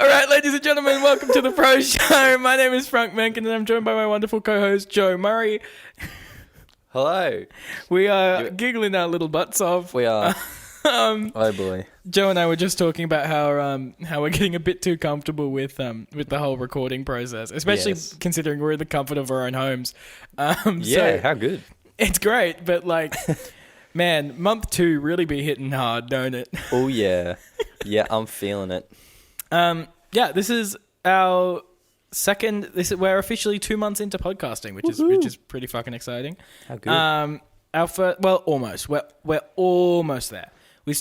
All right, ladies and gentlemen, welcome to the Froe Show. My name is Frank Menken, and I'm joined by my wonderful co-host, Joe Murray. Hello. We are giggling our little butts off. We are. Oh boy. Joe and I were just talking about how we're getting a bit too comfortable with the whole recording process, especially considering we're in the comfort of our own homes. So how good. it's great, but like, man, month 2 really be hitting hard, don't it? Oh yeah. Yeah, I'm feeling it. This is our second. We're officially 2 months into podcasting, which is pretty fucking exciting. How good. Our first, well, almost. We're almost there.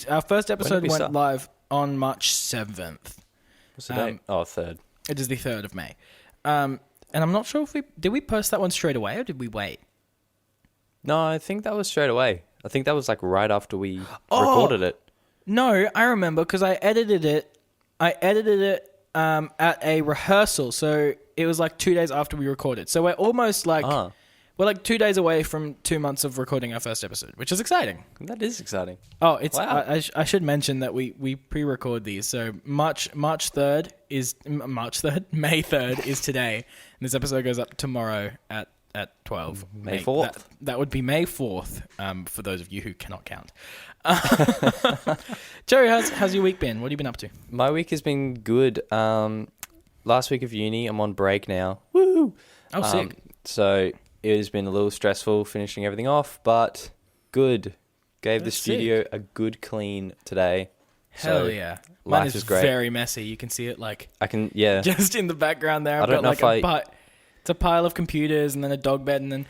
Our first episode went live on March 7th. What's the date? 3rd. It is the 3rd of May. And I'm not sure if did we post that one straight away or did we wait? No, I think that was straight away. I think that was like right after we recorded it. No, I remember because I edited it. At a rehearsal, so it was like 2 days after we recorded. So we're almost like we're like 2 days away from 2 months of recording our first episode, which is exciting. That is exciting. Oh, it's wow. I should mention that we pre-record these. So May 3rd is today, and this episode goes up tomorrow at 12. May 4th. That would be May 4th. For those of you who cannot count. Joey, how's your week been? What have you been up to? My week has been good. Last week of uni, I'm on break now. Woo! Oh, sick. So it has been a little stressful finishing everything off, but good. Gave the studio a good clean today. Hell yeah. Mine is great. Very messy. You can see it just in the background there. I don't know if it's a pile of computers and then a dog bed and then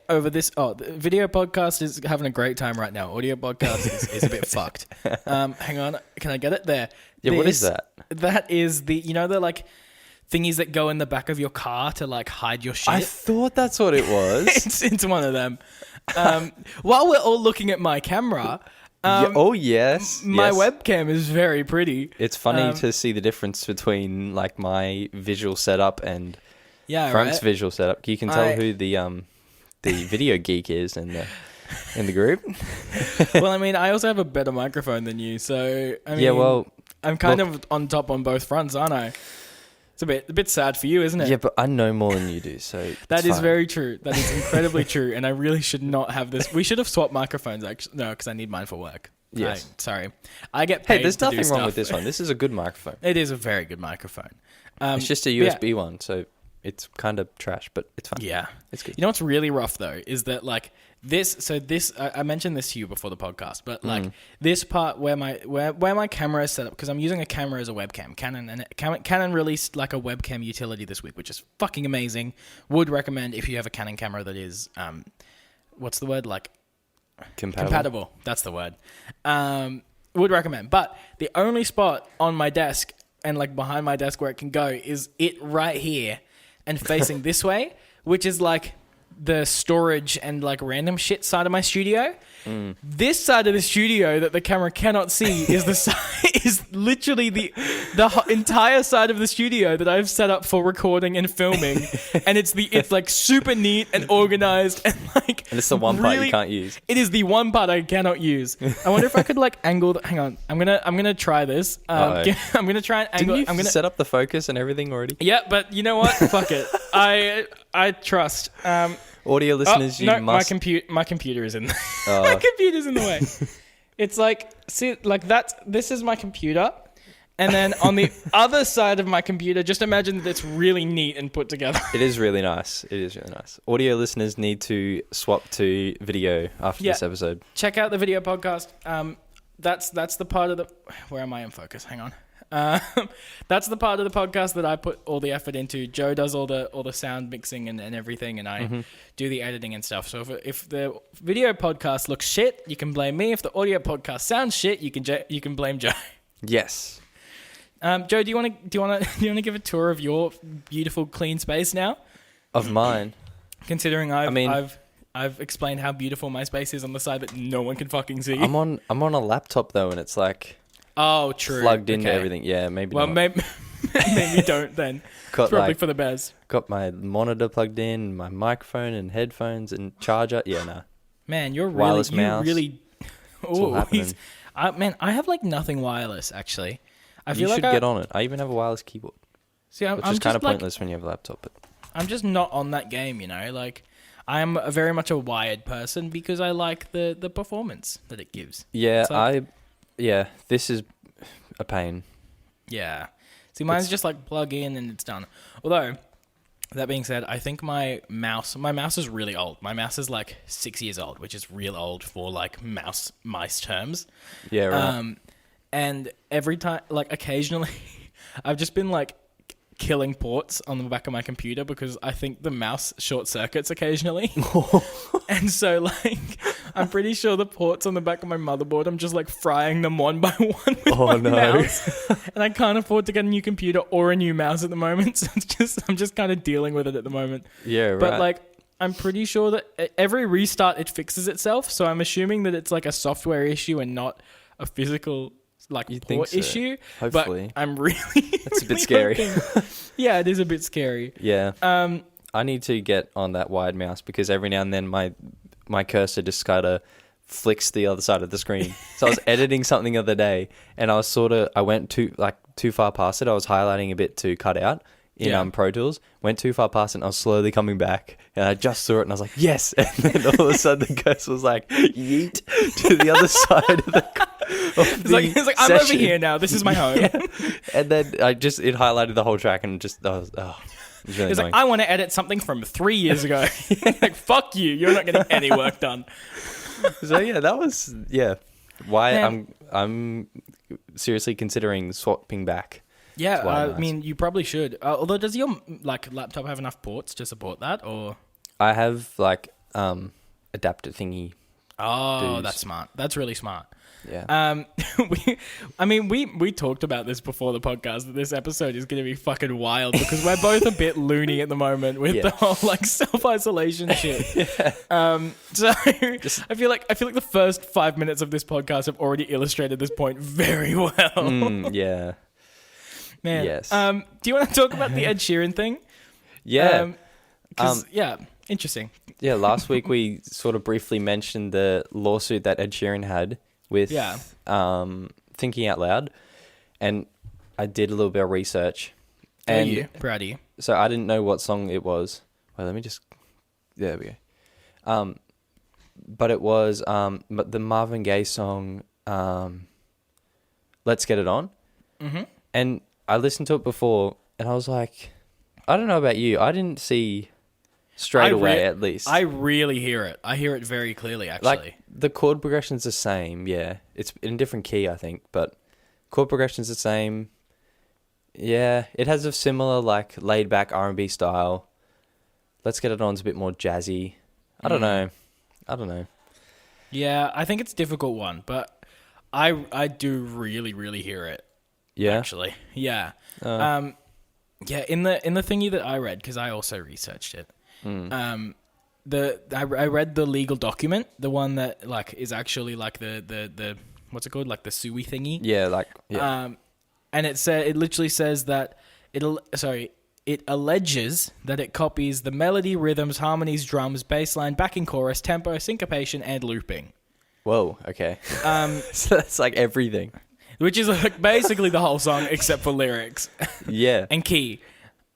over this. Oh, the video podcast is having a great time right now. Audio podcast is a bit fucked. Hang on. Can I get it there? Yeah, what is that? That is the like thingies that go in the back of your car to like hide your shit. I thought that's what it was. It's one of them. While we're all looking at my camera. Yes. My webcam is very pretty. It's funny to see the difference between like my visual setup and Frank's visual setup. You can tell who the video geek is in the group. Well, I mean, I also have a better microphone than you, so I mean, I'm kind of on top on both fronts, aren't I? It's a bit sad for you, isn't it? Yeah, but I know more than you do, so that is very true. That is incredibly true, and I really should not have this. We should have swapped microphones. Actually, no, because I need mine for work. Yes. Sorry, I get paid. Hey, there's nothing wrong with this one. This is a good microphone. It is a very good microphone. It's just a USB one, so it's kind of trash, but it's fine. Yeah, it's good. You know what's really rough though is that like this. So this, I mentioned this to you before the podcast, but like this part where my camera is set up, because I'm using a camera as a webcam. Canon released like a webcam utility this week, which is fucking amazing. Would recommend if you have a Canon camera that is what's the word, like compatible. That's the word. Would recommend. But the only spot on my desk and like behind my desk where it can go is it right here. And facing this way, which is like the storage and like random shit side of my studio. This side of the studio that the camera cannot see is literally the entire side of the studio that I've set up for recording and filming, and it's like super neat and organized and like. And it's the one part you can't use. It is the one part I cannot use. I wonder if I could like angle. Hang on, I'm gonna try this. I'm gonna try and angle. Didn't you set up the focus and everything already? Yeah, but you know what? Fuck it. I trust. Audio listeners, you must. My computer is in. My computer's in the way. It's like, see, like that. This is my computer, and then on the other side of my computer, just imagine that it's really neat and put together. It is really nice. Audio listeners need to swap to video after this episode. Check out the video podcast. That's the part of the. Where am I in focus? Hang on. That's the part of the podcast that I put all the effort into. Joe does all the sound mixing and everything, and I do the editing and stuff. So if the video podcast looks shit, you can blame me. If the audio podcast sounds shit, you can blame Joe. Yes. Joe, do you want to give a tour of your beautiful clean space now? Of mine, considering I've explained how beautiful my space is on the side that no one can fucking see. I'm on a laptop though, and it's like. Oh, true. Plugged into everything. Yeah, maybe not. Well, maybe don't then. It's probably for the best. Got my monitor plugged in, my microphone and headphones and charger. Yeah, nah. Man, you're wireless really... mouse. Oh, man, I have like nothing wireless, actually. I feel you like should get on it. I even have a wireless keyboard. See, which is kind of pointless when you have a laptop. But I'm just not on that game, you know. Like, I am very much a wired person because I like the performance that it gives. Yeah, this is a pain. Yeah. See, mine's just like plug in and it's done. Although, that being said, I think my mouse is really old. My mouse is like 6 years old, which is real old for like mice terms. Yeah, right. And every time, like occasionally, I've just been like killing ports on the back of my computer because I think the mouse short circuits occasionally. And so like I'm pretty sure the ports on the back of my motherboard, I'm just like frying them one by one with my mouse. And I can't afford to get a new computer or a new mouse at the moment. So I'm just kind of dealing with it at the moment. Yeah, right. But like I'm pretty sure that every restart it fixes itself. So I'm assuming that it's like a software issue and not a physical like port issue. Hopefully. But I'm really That's a bit scary. Yeah, it is a bit scary. Yeah. I need to get on that wired mouse because every now and then my cursor just kind of flicks the other side of the screen. So I was editing something the other day and I went too far past it. I was highlighting a bit to cut out in Pro Tools. Went too far past it and I was slowly coming back and I just saw it and I was like, yes. And then all of a sudden the cursor was like, yeet to the other side of the it's like I'm over here now. This is my home. Yeah. And then it highlighted the whole track and just it's really it's annoying. like I want to edit something from 3 years ago. Like fuck you, you're not getting any work done. So yeah, that was why I'm seriously considering swapping back. Yeah, I mean you probably should. Although does your like laptop have enough ports to support that or? I have like adapter thingy. Oh, that's smart. That's really smart. Yeah. We talked about this before the podcast that this episode is going to be fucking wild because we're both a bit loony at the moment with the whole like self-isolation shit. So I feel like the first 5 minutes of this podcast have already illustrated this point very well. Yeah. Man. Yes. Do you want to talk about the Ed Sheeran thing? Yeah. Interesting. Yeah, last week we sort of briefly mentioned the lawsuit that Ed Sheeran had with Thinking Out Loud, and I did a little bit of research. And Proud of you. So I didn't know what song it was. Well, let me just... There we go. But it was the Marvin Gaye song, Let's Get It On. Mm-hmm. And I listened to it before, and I was like, I don't know about you. I didn't see... Straight away, at least. I really hear it. I hear it very clearly, actually. Like, the chord progression's the same, yeah. It's in a different key, I think, but chord progression's the same. Yeah, it has a similar, like, laid-back R&B style. Let's Get It On's a bit more jazzy. I don't know. Yeah, I think it's a difficult one, but I do really, really hear it. Yeah? Actually, yeah. Yeah, in the thingy that I read, because I also researched it, I read the legal document, the one that like is actually like the what's it called, like the SUI thingy. Yeah, and it literally says that it alleges that it copies the melody, rhythms, harmonies, drums, bass line, backing chorus, tempo, syncopation, and looping. Whoa, okay. So that's like everything. Which is like basically the whole song except for lyrics. Yeah. And key.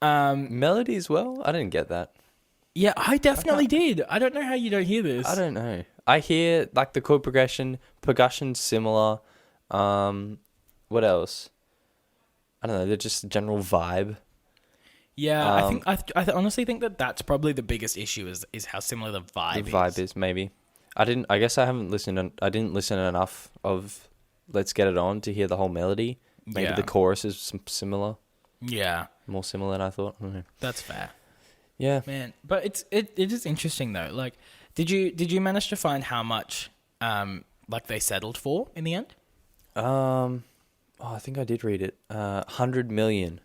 Melody as well? I didn't get that. Yeah, I definitely did. I don't know how you don't hear this. I don't know. I hear like the chord percussion's similar. What else? I don't know. They're just a general vibe. Yeah, I honestly think that that's probably the biggest issue is how similar the vibe is. The vibe is maybe. I guess I haven't listened. I didn't listen enough of Let's Get It On to hear the whole melody. Maybe the chorus is similar. Yeah, more similar than I thought. I don't know. That's fair. Yeah, man. But it is interesting though. Like, did you manage to find how much like they settled for in the end? I think I did read it. 100 million.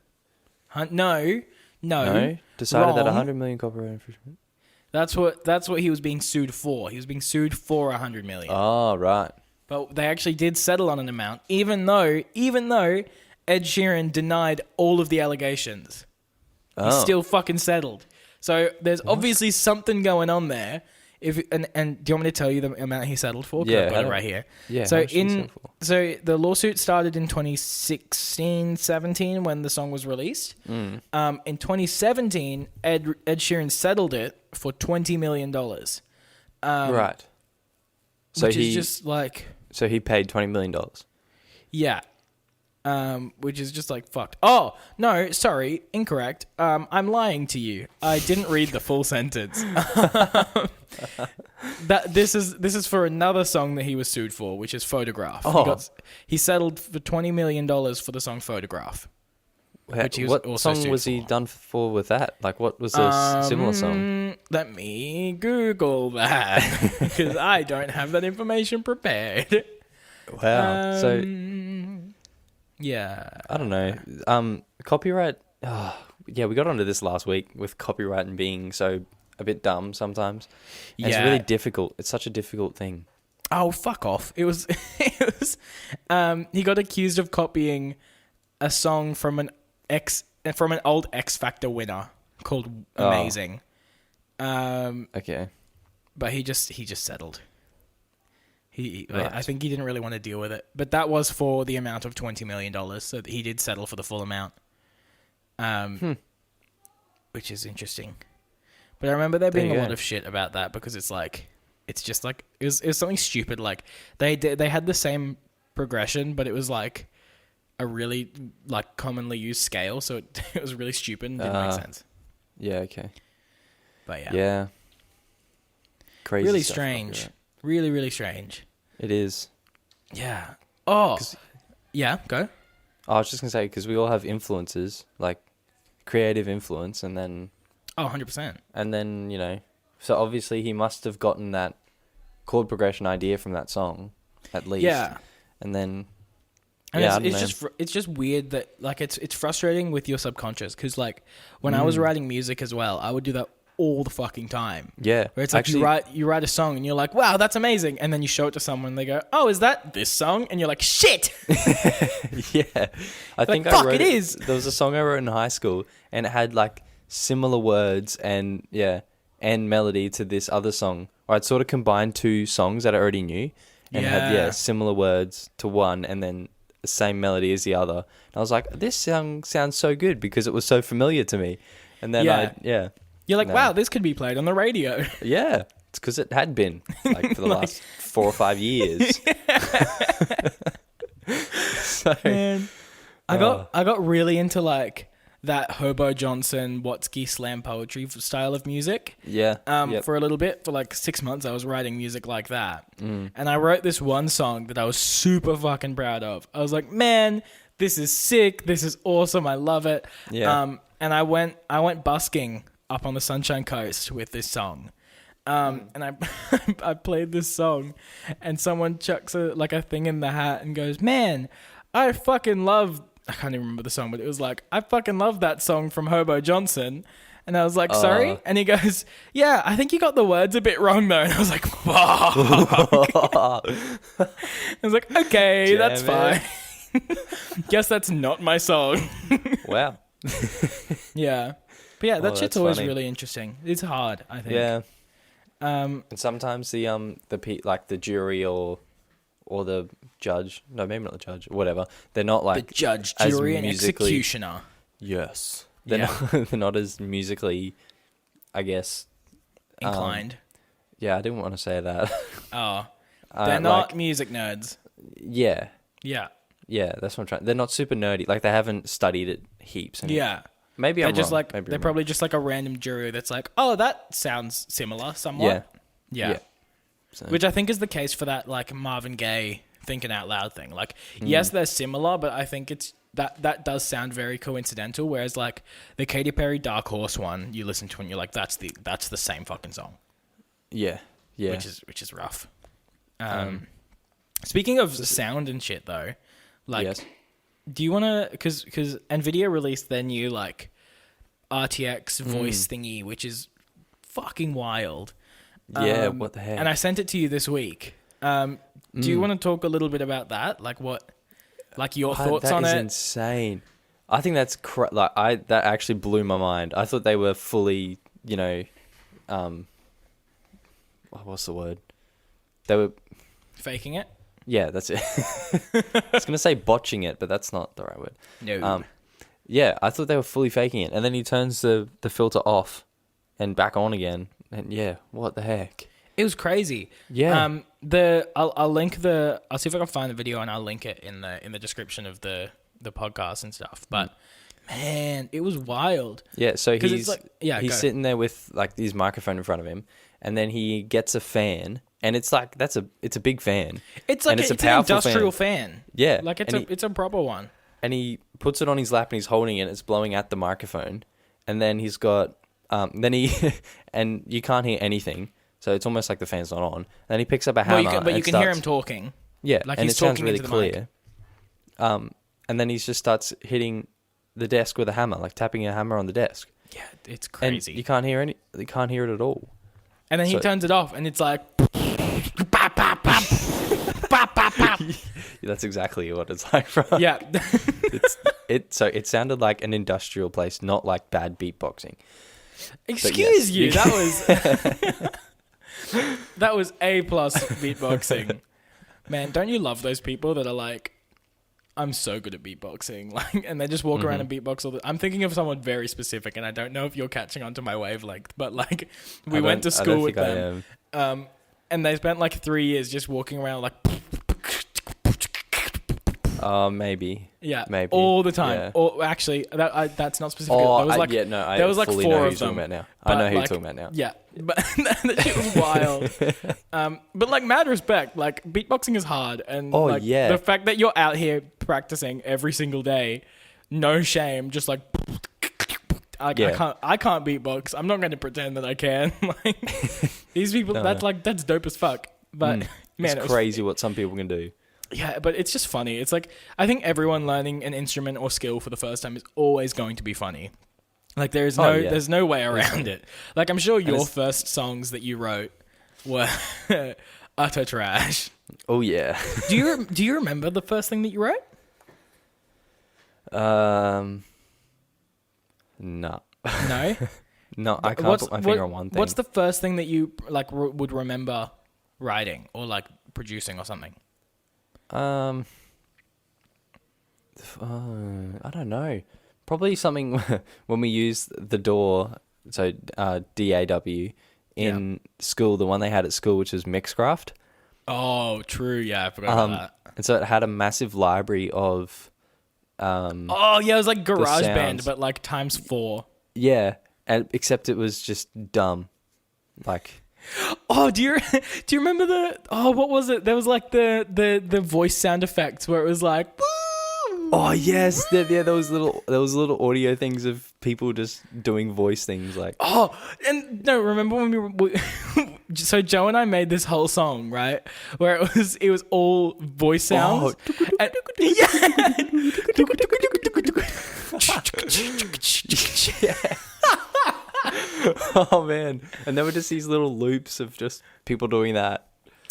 No. Decided wrong. that 100 million copyright infringement. That's what he was being sued for. He was being sued for 100 million. Oh, right. But they actually did settle on an amount, even though Ed Sheeran denied all of the allegations. He still fucking settled. So there's obviously something going on there. And do you want me to tell you the amount he settled for? 'Cause Yeah, I've got it right here. Yeah. So how much did he settle for? so the lawsuit started in 2016, 17 when the song was released. In 2017, Ed Sheeran settled it for $20 million. Right. So which is just like, So he paid $20 million. yeah. Which is just like fucked. Oh no, sorry, incorrect. I'm lying to you. I didn't read the full sentence. This is for another song that he was sued for, which is Photograph. Oh. He settled for $20 million for the song Photograph. Which he was What also song sued was he for. done for with that? Like, what was a similar song? Let me Google that because I don't have that information prepared. Wow. So Yeah. I don't know. Copyright. Yeah, we got onto this last week with copyright and being so a bit dumb sometimes. And It's really difficult. It's such a difficult thing. Oh, fuck off. It was, he got accused of copying a song from an old X Factor winner called Amazing. Okay. But he just settled. Right. I think he didn't really want to deal with it. But that was for the amount of $20 million, so he did settle for the full amount. Which is interesting. But I remember there being a lot of shit about that because it's like, it's just like, it was something stupid. Like they had the same progression, but it was like a really like commonly used scale. So it was really stupid and didn't make sense. Yeah, okay. But yeah. Yeah. Crazy Really stuff, strange. copyright. Really, really strange. It is. Yeah. Oh. Yeah, go. I was just going to say, because we all have influences, like creative influence, and then... Oh, 100%. And then, so obviously he must have gotten that chord progression idea from that song, at least. Yeah. And then... And yeah, it's just weird that, like, it's frustrating with your subconscious, because, like, when I was writing music as well, I would do that all the fucking time. Yeah. Where it's like you write a song and you're like, wow, that's amazing. And then you show it to someone and they go, oh, is that this song? And you're like, shit. Yeah. I think fuck, it is. There was a song I wrote in high school and it had like similar words and melody to this other song. Or I'd sort of combined two songs that I already knew and had similar words to one and then the same melody as the other. And I was like, this song sounds so good because it was so familiar to me. And then You're like, wow, this could be played on the radio. Yeah, it's because it had been like for the last 4 or 5 years. So, man, I got really into like that Hobo Johnson Watsky slam poetry style of music. Yeah. For a little bit, for like 6 months, I was writing music like that, and I wrote this one song that I was super fucking proud of. I was like, man, this is sick. This is awesome. I love it. Yeah. And I went busking up on the Sunshine Coast with this song. And I played this song and someone chucks a thing in the hat and goes, man, I fucking love, I can't even remember the song, but it was like, I fucking love that song from Hobo Johnson. And I was like, sorry? And he goes, yeah, I think you got the words a bit wrong though. And I was like, fuck. I was like, okay, that's fine. Guess that's not my song. Wow. Yeah. But yeah, that shit's always funny. really interesting. It's hard, I think. Yeah. And sometimes the jury or the judge, no, maybe not the judge, whatever. They're not like the judge, as jury, and musically- executioner. Yes. They're not as musically, I guess, Inclined. yeah, I didn't want to say that. Oh. They're not like- music nerds. Yeah. Yeah. Yeah, that's what I'm trying. They're not super nerdy. Like they haven't studied it heaps. And Yeah. Maybe They're I'm just wrong. like Maybe they're I'm probably just like a random jury that's like, oh, that sounds similar somewhat. Yeah. Yeah. So, Which I think is the case for that like Marvin Gaye thinking out loud thing. Like, yes, they're similar, but I think it's that does sound very coincidental. Whereas like the Katy Perry Dark Horse one, you listen to and you're like, that's the same fucking song. yeah. Which is rough. Speaking of sound and shit though, like, yes. do you want to, because NVIDIA released their new like RTX voice thingy, which is fucking wild. Yeah, what the heck? And I sent it to you this week. Do you want to talk a little bit about that? Like your thoughts on it? That is insane. I think that's that actually blew my mind. I thought they were fully, what's the word? They were Faking it? Yeah, that's it. I was gonna say botching it, but that's not the right word. No. Yeah, I thought they were fully faking it, and then he turns the filter off and back on again, and yeah, what the heck? It was crazy. Yeah. I'll link I'll see if I can find the video and I'll link it in the description of the podcast and stuff. But man, it was wild. Yeah, so he's like, he's sitting there with like his microphone in front of him, and then he gets a fan, and it's like it's a big fan. It's like it's a powerful an industrial fan. Yeah, like it's a proper one. And he puts it on his lap and he's holding it. And it's blowing at the microphone, and then he's got and you can't hear anything. So it's almost like the fan's not on. And then he picks up a hammer. But you can hear him talking. Yeah, like and he's it sounds talking really into the clear. And then he just starts hitting the desk with a hammer, like tapping a hammer on the desk. Yeah, it's crazy. And you can't hear it at all. And then he turns it off, and it's like, pop, pop, pop, pop, pop, pop. That's exactly what it's like, bro. Yeah. So it sounded like an industrial place, not like bad beatboxing. Excuse you, that was A+ beatboxing. Man, don't you love those people that are like, I'm so good at beatboxing, like, and they just walk around and beatbox all the. I'm thinking of someone very specific, and I don't know if you're catching onto my wavelength, but like, we went to school with them, and they spent like 3 years just walking around like. Maybe. Yeah, maybe all the time. Yeah. Or actually, that's not specific. Oh, there was like, there was like 4 of them. I know who you're talking about now. Yeah, but that shit was wild. But like, mad respect. Like, beatboxing is hard, and the fact that you're out here practicing every single day, no shame, just like. I can't beatbox. I'm not going to pretend that I can. Like, these people, that's dope as fuck. But man, it's crazy what some people can do. Yeah, but it's just funny. It's like, I think everyone learning an instrument or skill for the first time is always going to be funny. Like, there's no way around it. Like, I'm sure your first songs that you wrote were utter trash. Oh yeah. Do you remember the first thing that you wrote? No. No? No, I can't put my finger on one thing. What's the first thing that you like would remember writing or like producing or something? I don't know. Probably something when we used the DAW, so DAW in school, the one they had at school, which was Mixcraft. Oh, true. Yeah, I forgot about that. And so it had a massive library of. It was like GarageBand, but like times 4. Yeah, except it was just dumb, like. Oh, do you remember what was it? There was like the voice sound effects where it was like. Oh yes, there was little audio things of people just doing voice things like. Oh, and no, remember when so Joe and I made this whole song, right? Where it was all voice sounds. Yeah. Oh man, and there were just these little loops of just people doing that.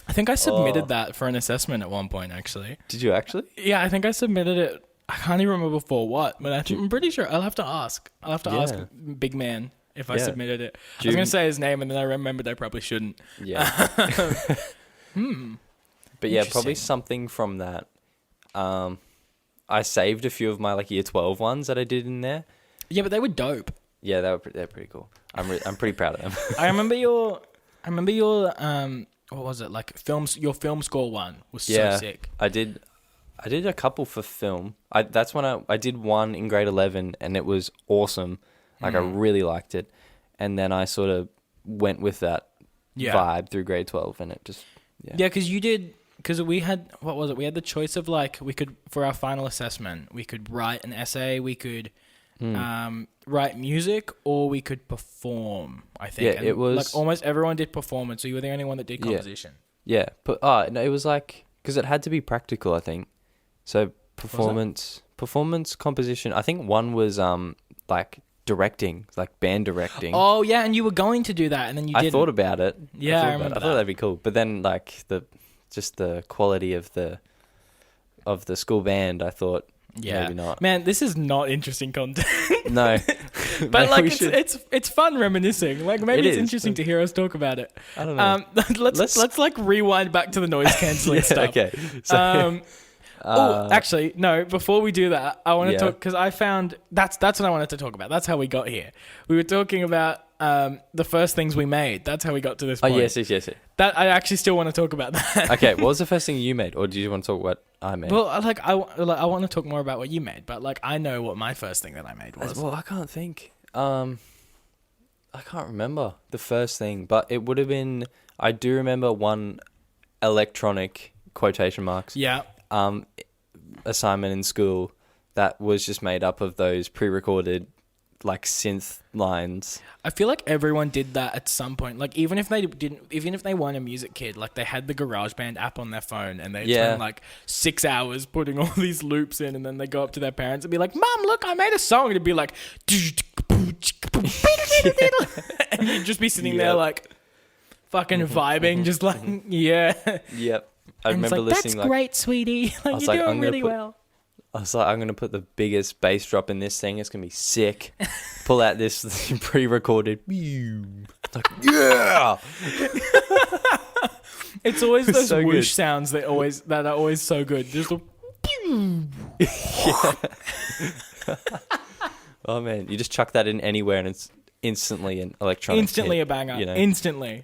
I think I submitted that for an assessment at one point, actually. Did you actually? Yeah, I think I submitted it. I can't even remember for what, but I'm pretty sure. I'll have to ask. Ask Big Man if I submitted it. I was going to say his name, and then I remembered I probably shouldn't. Yeah. But yeah, probably something from that. I saved a few of my like year 12 ones that I did in there. Yeah, but they were dope. Yeah, they're pretty cool. I'm pretty proud of them. I remember your what was it, like films? Your film score one was so sick. I did a couple for film. That's when I did one in grade 11, and it was awesome. Like I really liked it, and then I sort of went with that vibe through grade 12, and it just because we had, what was it? We had the choice of like, we could, for our final assessment, we could write an essay, we could write music, or we could perform, I think. Yeah, it was... like almost everyone did performance, so you were the only one that did composition. Yeah, but no, it was like, because it had to be practical, I think. So performance, composition. I think one was like directing, like band directing. Oh yeah, and you were going to do that, and then you didn't. I thought about it. Yeah, I remember I thought that'd be cool, but then like the quality of the school band, I thought Yeah. maybe not. Man, this is not interesting content. No. But like it's fun reminiscing. Like maybe It it's is. interesting to hear us talk about it. I don't know. Let's like rewind back to the noise cancelling stuff. Okay. So, Actually, no. Before we do that, I want to Yeah. talk because I found that's what I wanted to talk about. That's how we got here. We were talking about the first things we made. That's how we got to this oh point. yes. That I actually still want to talk about that. Okay. What was the first thing you made, or do you want to talk what I made? Well, I want to talk more about what you made, but like I know what my first thing that I made was. Well, I can't think. I can't remember the first thing, but it would have been. I do remember one electronic quotation marks. Yeah. Assignment in school that was just made up of those pre-recorded like synth lines. I feel like everyone did that at some point. Like even if they weren't a music kid, like they had the GarageBand app on their phone and they spend like 6 hours putting all these loops in, and then they go up to their parents and be like, "Mom, look, I made a song." And it'd be like, and you'd just be sitting there like fucking vibing, just like Yep. I and remember it's like, listening. That's great, sweetie. Like you're doing really well. I was like, I'm gonna put the biggest bass drop in this thing. It's gonna be sick. Pull out this pre-recorded. Like, yeah. It's always those so whoosh good. sounds that are always so good. Just a Oh man, you just chuck that in anywhere and it's instantly an electronic. instantly hit, a banger. you know? Instantly.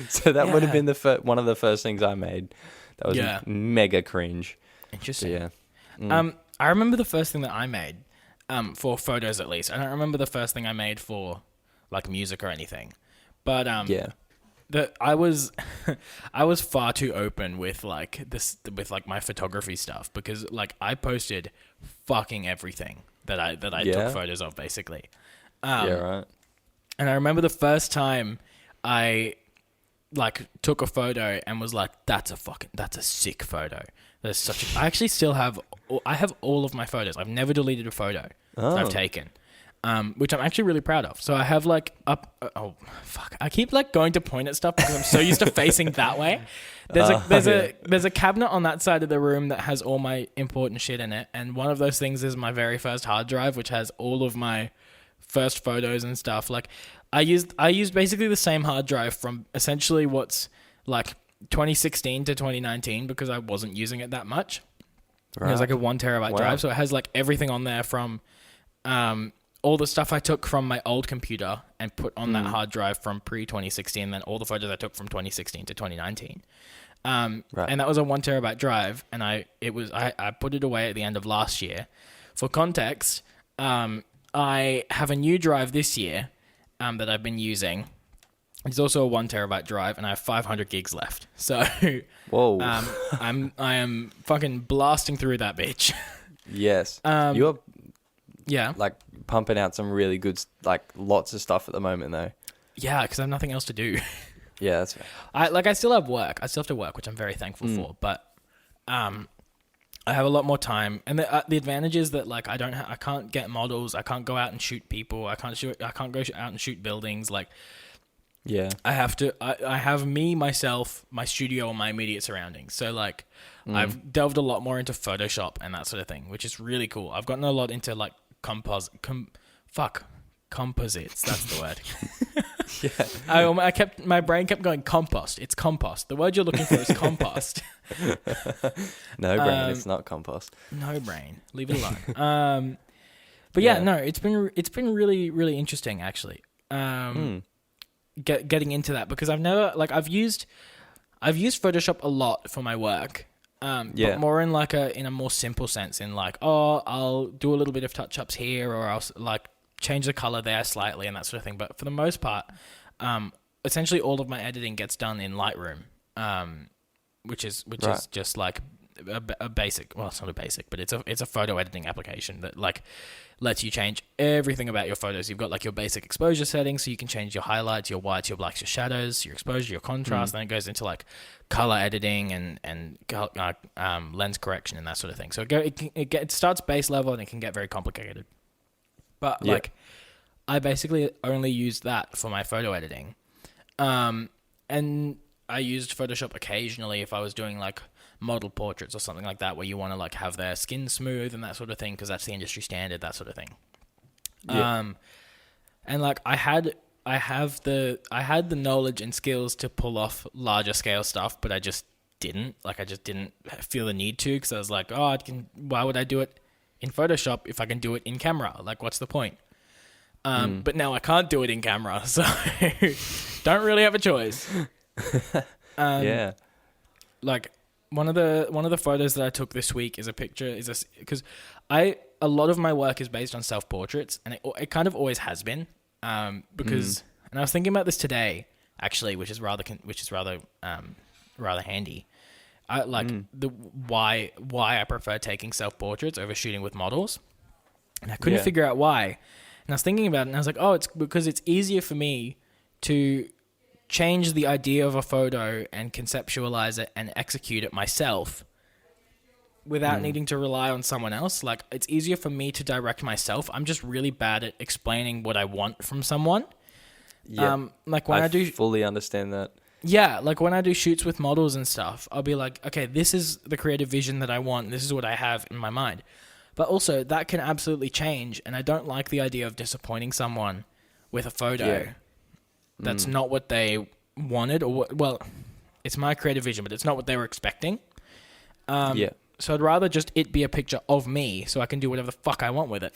So that would have been one of the first things I made. That was mega cringe. Interesting. So, yeah. I remember the first thing that I made, for photos at least. I don't remember the first thing I made for like music or anything. But I was I was far too open with like my photography stuff, because like I posted fucking everything that I took photos of basically. Right. And I remember the first time I like took a photo and was like, that's a sick photo. There's such I actually still have all of my photos. I've never deleted a photo that I've taken. Which I'm actually really proud of. So I have like I keep like going to point at stuff because I'm so used to facing that way. There's a cabinet on that side of the room that has all my important shit in it, and one of those things is my very first hard drive, which has all of my first photos and stuff. Like I used basically the same hard drive from essentially what's like 2016 to 2019 because I wasn't using it that much. Right. It was like a 1 terabyte drive, so it has like everything on there from all the stuff I took from my old computer and put on that hard drive from pre-2016, then all the photos I took from 2016 to 2019. And that was a 1 terabyte drive, and I put it away at the end of last year. For context, I have a new drive this year that I've been using. It's also a 1 terabyte drive, and I have 500 gigs left. So, whoa, I am fucking blasting through that bitch. Yes, you're like pumping out some really good, like lots of stuff at the moment, though. Yeah, because I have nothing else to do. Yeah, that's fair. I still have work. I still have to work, which I'm very thankful for. But I have a lot more time, and the advantage is that like I can't get models. I can't go out and shoot people. I can't go out and shoot buildings. Like, yeah, I have to. I have me, myself, my studio, and my immediate surroundings. So like, I've delved a lot more into Photoshop and that sort of thing, which is really cool. I've gotten a lot into like composites. That's the word. Yeah. My brain kept going compost. It's compost. The word you're looking for is compost. No brain. It's not compost. No brain. Leave it alone. But yeah, no, it's been really, really interesting actually. Getting into that, because I've used Photoshop a lot for my work. But more in like in a more simple sense, in like, I'll do a little bit of touch ups here, or I'll like change the color there slightly and that sort of thing. But for the most part, essentially all of my editing gets done in Lightroom, which is just like a basic. Well, it's not a basic, but it's a photo editing application that like lets you change everything about your photos. You've got like your basic exposure settings, so you can change your highlights, your whites, your blacks, your shadows, your exposure, your contrast. Then it goes into like color editing and lens correction and that sort of thing. So it starts base level and it can get very complicated. But like, I basically only used that for my photo editing, and I used Photoshop occasionally if I was doing like model portraits or something like that, where you want to like have their skin smooth and that sort of thing, because that's the industry standard, that sort of thing. Yeah. And like I had the knowledge and skills to pull off larger scale stuff, but I just didn't feel the need to, because I was like, why would I do it in Photoshop if I can do it in camera? Like, what's the point? But now I can't do it in camera, so don't really have a choice. Yeah. Like one of the photos that I took this week is a picture, because a lot of my work is based on self-portraits, and it kind of always has been. Because and I was thinking about this today, actually, which is rather handy. I like why I prefer taking self-portraits over shooting with models, and I couldn't figure out why. And I was thinking about it, and I was like, oh, it's because it's easier for me to change the idea of a photo and conceptualize it and execute it myself without needing to rely on someone else. Like, it's easier for me to direct myself. I'm just really bad at explaining what I want from someone. Yeah. Like when I do fully understand that. Yeah, like when I do shoots with models and stuff, I'll be like, okay, this is the creative vision that I want. This is what I have in my mind. But also, that can absolutely change, and I don't like the idea of disappointing someone with a photo that's not what they wanted, or well, it's my creative vision, but it's not what they were expecting. So I'd rather just it be a picture of me, so I can do whatever the fuck I want with it,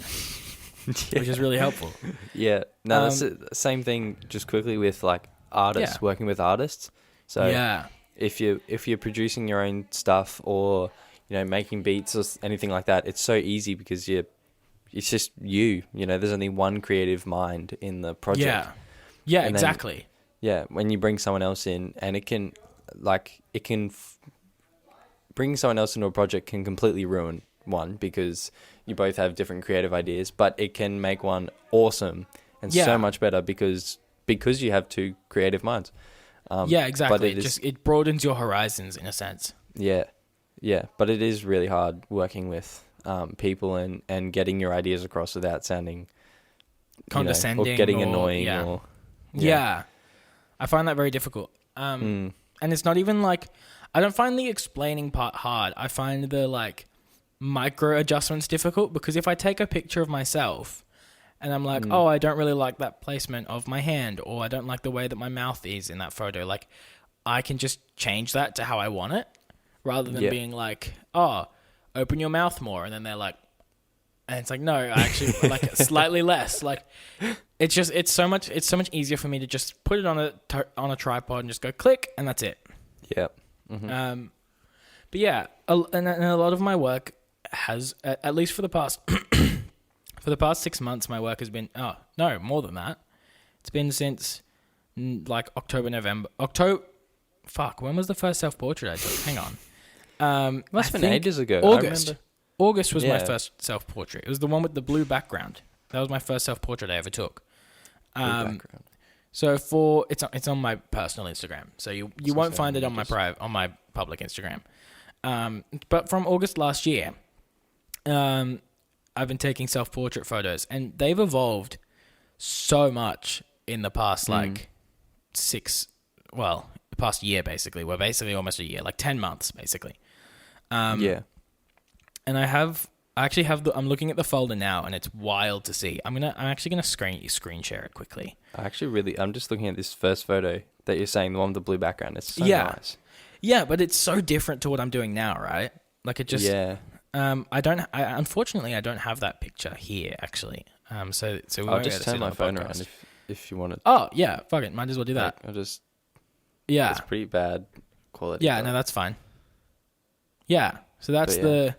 which is really helpful. Yeah, no, that's the same thing. Just quickly with like artists, working with artists. So if you're producing your own stuff, or making beats or anything like that, it's so easy because it's just you. There's only one creative mind in the project. Yeah, and exactly. Then, when you bring someone else in, and bringing someone else into a project can completely ruin one, because you both have different creative ideas, but it can make one awesome and so much better because you have two creative minds. Exactly. But it broadens your horizons in a sense. Yeah, but it is really hard working with people and getting your ideas across without sounding condescending or getting annoying. I find that very difficult. And it's not even like, I don't find the explaining part hard. I find the like micro adjustments difficult, because if I take a picture of myself and I'm like, oh, I don't really like that placement of my hand, or I don't like the way that my mouth is in that photo, like I can just change that to how I want it, rather than being like, oh, open your mouth more. And then they're like, and it's like, no, I actually like it slightly less. Like, it's so much easier for me to just put it on a tripod and just go click, and that's it. Yeah. But yeah, and a lot of my work has, at least for the past 6 months, my work has been, more than that. It's been since like November. When was the first self-portrait I took? Hang on. Must have been ages ago. August was my first self-portrait. It was the one with the blue background. That was my first self-portrait I ever took. Blue background. So it's on my personal Instagram. So you won't find it on my public Instagram. But from August last year, I've been taking self-portrait photos, and they've evolved so much in the past the past year basically. We're basically almost a year, like 10 months basically. And I'm looking at the folder now, and it's wild to see. I'm actually gonna screen share it quickly. I'm just looking at this first photo that you're saying, the one with the blue background. It's so nice. Yeah, but it's so different to what I'm doing now, right? Like it just unfortunately I don't have that picture here actually. So I'll just turn my phone around if you want to. Oh yeah, fuck it, might as well do that. It's pretty bad quality. Yeah, no, that's fine. Yeah, so that's the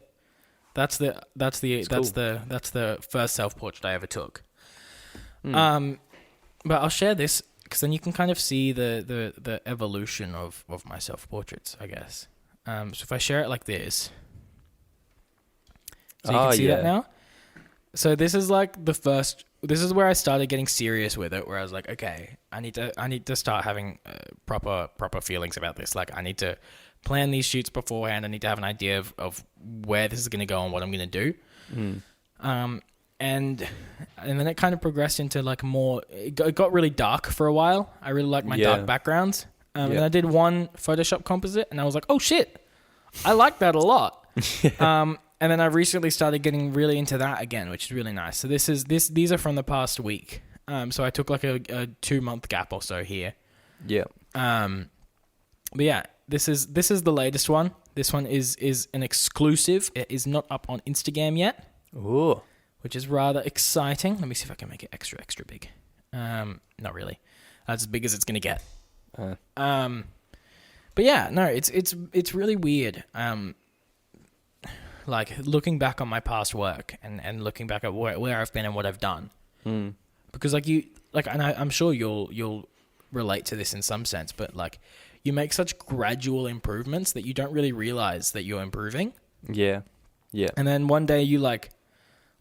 first self-portrait I ever took. But I'll share this, because then you can kind of see the evolution of my self-portraits, I guess. So if I share it like this, so you can see that now. So this is like this is where I started getting serious with it, where I was like, okay, I need to start having proper feelings about this. Like, I need to plan these shoots beforehand. I need to have an idea of where this is going to go and what I'm going to do. And then it kind of progressed into like more, it got really dark for a while. I really like my dark backgrounds. And I did one Photoshop composite, and I was like, oh shit, I like that a lot. And then I recently started getting really into that again, which is really nice. So these are from the past week. So I took like a 2-month gap or so here. Yeah. But yeah, this is the latest one. This one is an exclusive. It is not up on Instagram yet. Ooh. Which is rather exciting. Let me see if I can make it extra big. Not really. That's as big as it's gonna get. But yeah, no, it's really weird. Like looking back on my past work and looking back at where I've been and what I've done. Because and I'm sure you'll relate to this in some sense, but like you make such gradual improvements that you don't really realize that you're improving. Yeah. Yeah. And then one day you like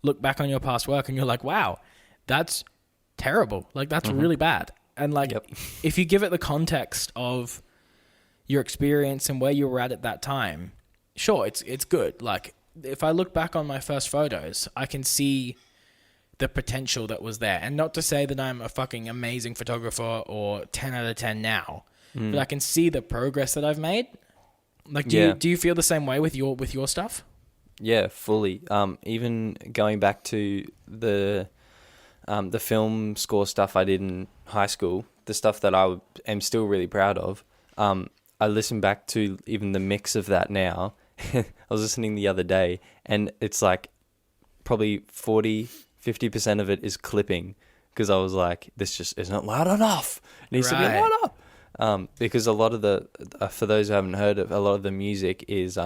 look back on your past work and you're like, wow, that's terrible. Like that's really bad. And like, if you give it the context of your experience and where you were at that time, sure, it's good. Like if I look back on my first photos, I can see the potential that was there. And not to say that I'm a fucking amazing photographer or 10 out of 10 now, but I can see the progress that I've made. Like, do you feel the same way with your stuff? Yeah, fully. Even going back to the film score stuff I did in high school, the stuff that I am still really proud of. I listen back to even the mix of that now. I was listening the other day, and it's like probably 40-50% of it is clipping, because I was like, this just isn't loud enough. It needs to be louder. Because a lot of the, for those who haven't heard of, a lot of the music is,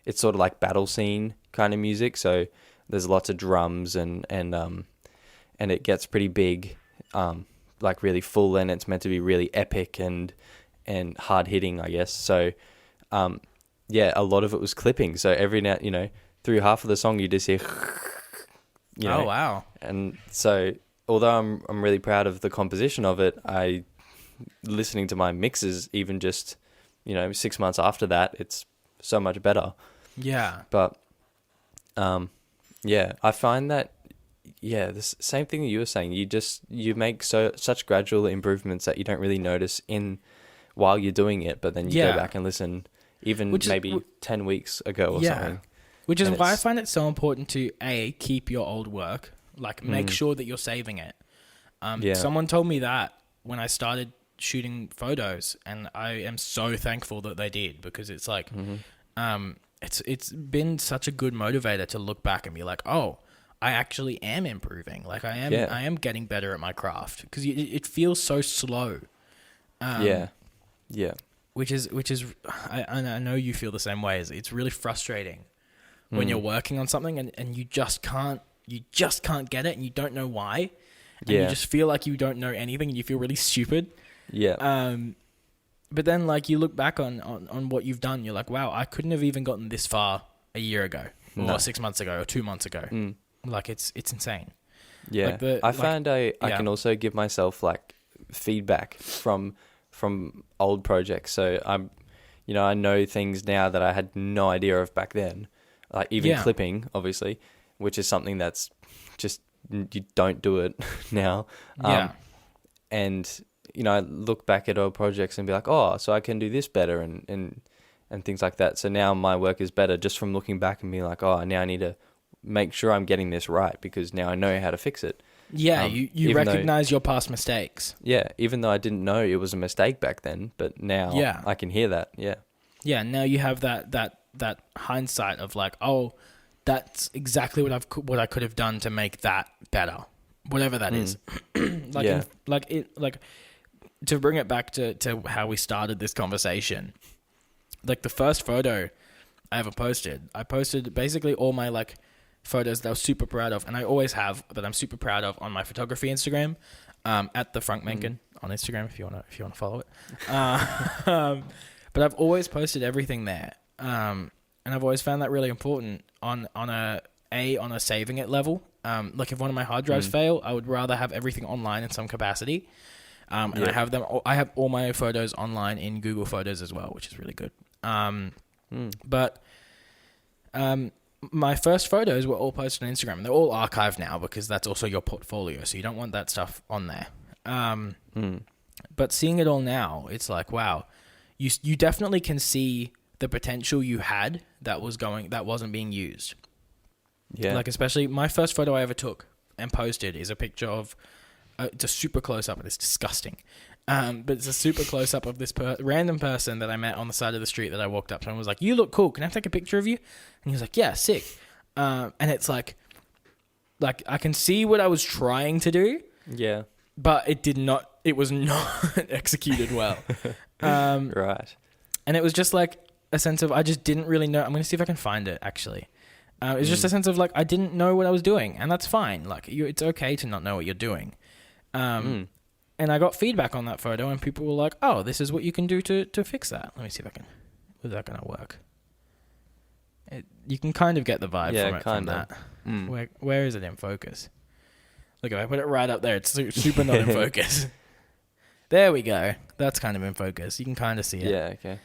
it's sort of like battle scene kind of music. So there's lots of drums and it gets pretty big, like really full, and it's meant to be really epic and hard hitting, I guess. So, yeah, a lot of it was clipping. So every now, through half of the song, you just hear, oh, wow. And so, although I'm really proud of the composition of it, listening to my mixes, even just, 6 months after that, it's so much better. Yeah. But, yeah, I find that, the same thing that you were saying, you make such gradual improvements that you don't really notice while you're doing it, but then you go back and listen even maybe 10 weeks ago or something. Which is why I find it so important to keep your old work, like make sure that you're saving it. Someone told me that when I started shooting photos, and I am so thankful that they did, because it's like, it's been such a good motivator to look back and be like, oh, I actually am improving. Like I am getting better at my craft, because it feels so slow. Which is I know you feel the same way. It's really frustrating when you're working on something and you just can't get it, and you don't know why. And you just feel like you don't know anything, and you feel really stupid. But then like you look back on what you've done, you're like, wow, I couldn't have even gotten this far a year ago, or 6 months ago, or 2 months ago. Like it's insane. Yeah. Like I found I can also give myself like feedback from old projects. So I'm, I know things now that I had no idea of back then. Like even clipping, obviously, which is something that's just, you don't do it now. And, I look back at old projects and be like, oh, so I can do this better and things like that. So now my work is better just from looking back and being like, oh, now I need to make sure I'm getting this right, because now I know how to fix it. Yeah, you recognize your past mistakes. Yeah, even though I didn't know it was a mistake back then, but now I can hear that. Yeah. Yeah, now you have that hindsight of like, oh, that's exactly what I could have done to make that better, whatever that is. To bring it back to how we started this conversation, like the first photo I ever posted, I posted basically all my like photos that I was super proud of, and I always have, that I'm super proud of, on my photography Instagram, at the Frank Mencken on Instagram if you wanna follow it. But I've always posted everything there, and I've always found that really important on a saving it level. Like if one of my hard drives fail, I would rather have everything online in some capacity. And I have all my photos online in Google Photos as well, which is really good. But my first photos were all posted on Instagram. They're all archived now, because that's also your portfolio, so you don't want that stuff on there. But seeing it all now, it's like, wow, you definitely can see the potential you had that wasn't being used. Yeah. Like, especially my first photo I ever took and posted is a picture of it's a super close up. It's disgusting. But it's a super close up of this random person that I met on the side of the street that I walked up to and was like, "You look cool. Can I take a picture of you?" And he was like, "Yeah, sick." And it's like I can see what I was trying to do. Yeah. But it was not executed well. Right. And it was just like a sense of, I just didn't really know. I'm going to see if I can find it, actually. It's just a sense of like, I didn't know what I was doing, and that's fine. Like, it's okay to not know what you're doing. And I got feedback on that photo, and people were like, "Oh, this is what you can do to fix that." Let me see if I can. Is that going to work? You can kind of get the vibe from that. Where is it in focus? Look, if I put it right up there, it's super not in focus. There we go. That's kind of in focus. You can kind of see it. Yeah. Okay.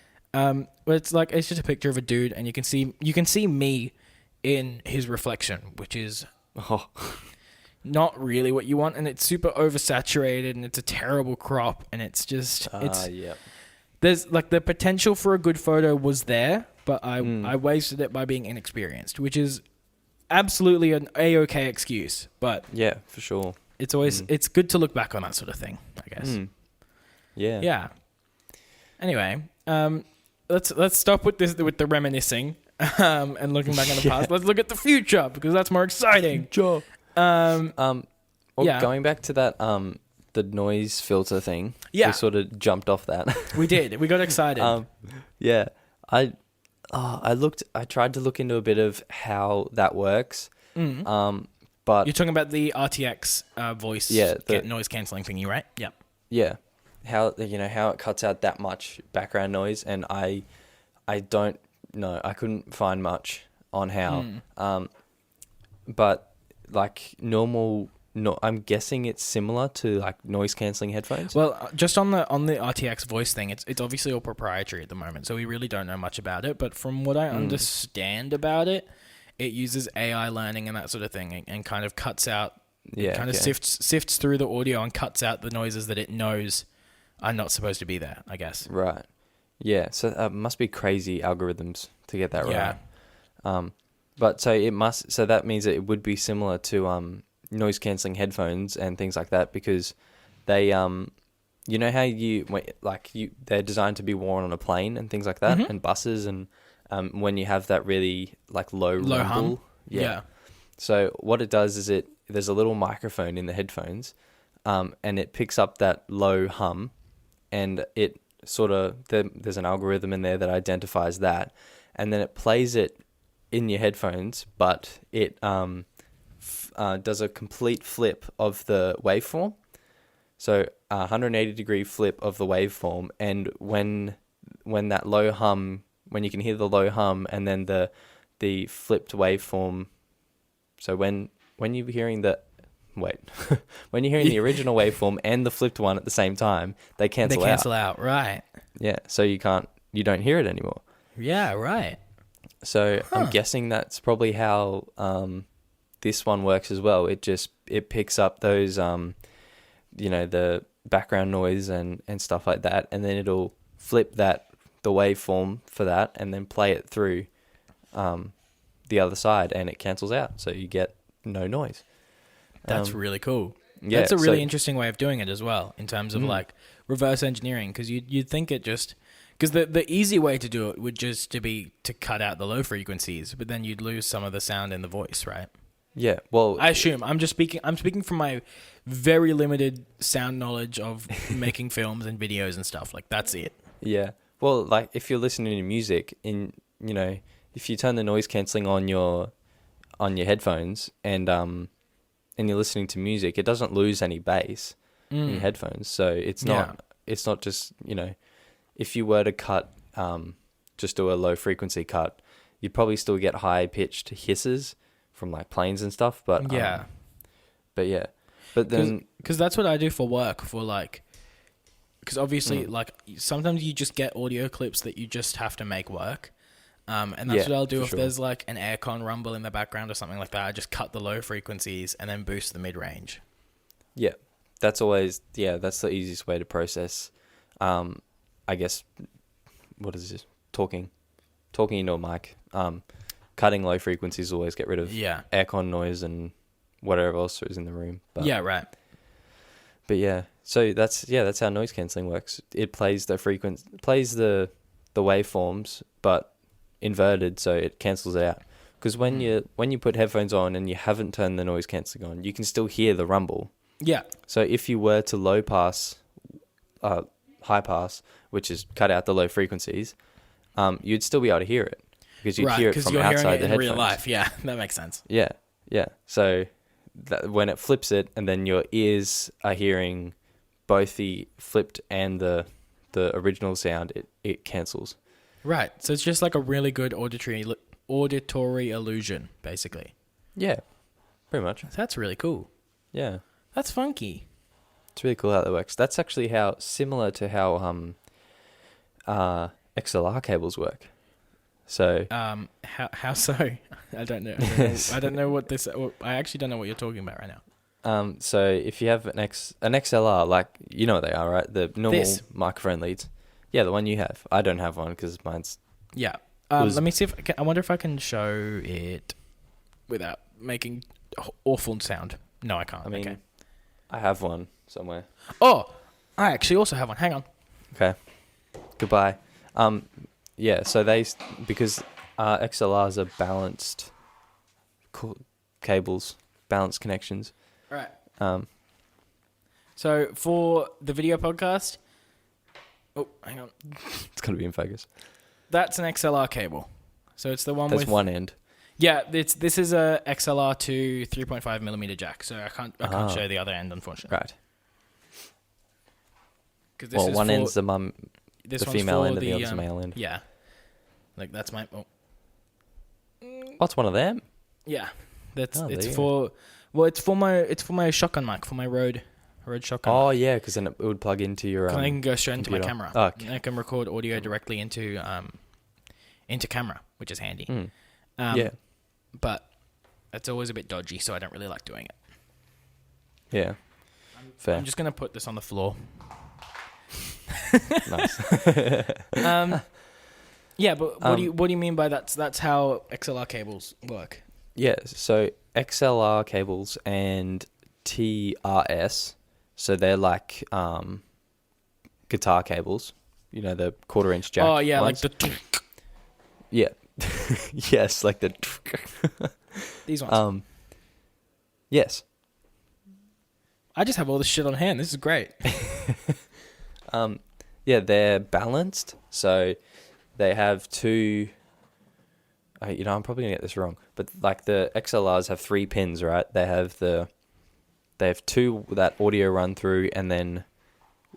But it's just a picture of a dude, and you can see me in his reflection, which is not really what you want, and it's super oversaturated, and it's a terrible crop, and it's just there's like the potential for a good photo was there, but I wasted it by being inexperienced, which is absolutely an A-okay excuse. But yeah, for sure, it's always it's good to look back on that sort of thing, I guess. Yeah. Anyway, let's stop with the reminiscing and looking back on the past. Let's look at the future, because that's more exciting. Going back to that the noise filter thing. Yeah. We sort of jumped off that. We did. We got excited. I tried to look into a bit of how that works. But you're talking about the RTX voice noise cancelling thingy, right? Yeah. Yeah. How it cuts out that much background noise, and I don't know. I couldn't find much on how. But like normal, I'm guessing it's similar to like noise cancelling headphones. Well, just on the RTX voice thing, it's obviously all proprietary at the moment, so we really don't know much about it. But from what I understand about it, it uses AI learning and that sort of thing, and kind of cuts out, sifts through the audio and cuts out the noises that it knows are not supposed to be there, I guess. Right. Yeah. So it must be crazy algorithms to get that right. But so that means that it would be similar to noise cancelling headphones and things like that, because they you know how they're designed to be worn on a plane and things like that, and buses, and when you have that really like low rumble, hum. Yeah. So what it does is there's a little microphone in the headphones, and it picks up that low hum, and it sort of there's an algorithm in there that identifies that, and then it plays it in your headphones, but it does a complete flip of the waveform. So 180 degree flip of the waveform, and when that low hum, when you can hear the low hum and then the flipped waveform. So when you're hearing the when you're hearing the original waveform and the flipped one at the same time, they cancel out, right? Yeah, so you don't hear it anymore. Yeah, right. So I'm guessing that's probably how this one works as well. It picks up those the background noise and stuff like that, and then it'll flip the waveform for that, and then play it through the other side, and it cancels out, so you get no noise. That's really cool. Yeah, that's a really interesting way of doing it as well, in terms of like reverse engineering, because you'd think it just... Because the easy way to do it would just be to cut out the low frequencies, but then you'd lose some of the sound in the voice, right? Yeah, well... I assume. I'm speaking from my very limited sound knowledge of making films and videos and stuff. Like, that's it. Yeah. Well, like, if you're listening to music, if you turn the noise cancelling on your headphones and you're listening to music, it doesn't lose any bass in your headphones. So it's not just, if you were to cut, just do a low frequency cut, you'd probably still get high pitched hisses from like planes and stuff. But but then, because that's what I do for work, because obviously like sometimes you just get audio clips that you just have to make work. And that's what I'll do if there's like an aircon rumble in the background or something like that. I just cut the low frequencies and then boost the mid range. Yeah, that's the easiest way to process. I guess, what is this? Talking. talking into a mic, cutting low frequencies always get rid of aircon noise and whatever else is in the room. But, yeah, right. But yeah, so that's how noise cancelling works. It plays the waveforms, but inverted, so it cancels it out. Because when you put headphones on and you haven't turned the noise cancelling on, you can still hear the rumble. Yeah. So if you were to low pass, high pass, which is cut out the low frequencies, you'd still be able to hear it because you'd hear it from outside the headphones. Real life. Yeah, that makes sense. Yeah. So when it flips it, and then your ears are hearing both the flipped and the original sound, it cancels. Right. So it's just like a really good auditory illusion, basically. Yeah, pretty much. That's really cool. Yeah. That's funky. It's really cool how that works. That's actually similar to how XLR cables work. So how so? I don't know. I don't know what this. I actually don't know what you're talking about right now. So if you have an XLR, like you know what they are, right? The normal microphone leads. Yeah, the one you have. I don't have one because mine's. Yeah. Let me see if I wonder if I can show it without making awful sound. No, I can't. I mean, okay. I have one somewhere. Oh, I actually also have one. Hang on. Okay. Goodbye. Yeah. So because XLRs are balanced cables, balanced connections. Right. So for the video podcast, hang on. It's gotta be in focus. That's an XLR cable. So it's the one with... That's one end. Yeah, this is a XLR to 3.5 millimeter jack. So I can't show the other end, unfortunately. Right. Well, one end's the female end, and the other's the male end. Yeah. Like that's my... Oh. What's one of them? Yeah. It's for my shotgun mic, for my Rode shotgun. Oh mic. Yeah, because then it would plug into your. I can go straight computer. into my camera. Oh, okay. I can record audio directly into camera, which is handy. Yeah. But it's always a bit dodgy, so I don't really like doing it. Yeah. Fair. I'm just gonna put this on the floor. Nice. Yeah, but what do you mean by that? That's how XLR cables work. Yeah, so XLR cables and TRS, so they're like guitar cables. You know, the 1/4-inch jack. Oh yeah, ones. like the. Yeah. Yes, like the. These ones. Yes. I just have all this shit on hand. This is great. Yeah, they're balanced, so they have two. I'm probably gonna get this wrong, but like the XLRs have 3 pins, right? They have 2 that audio run through, and then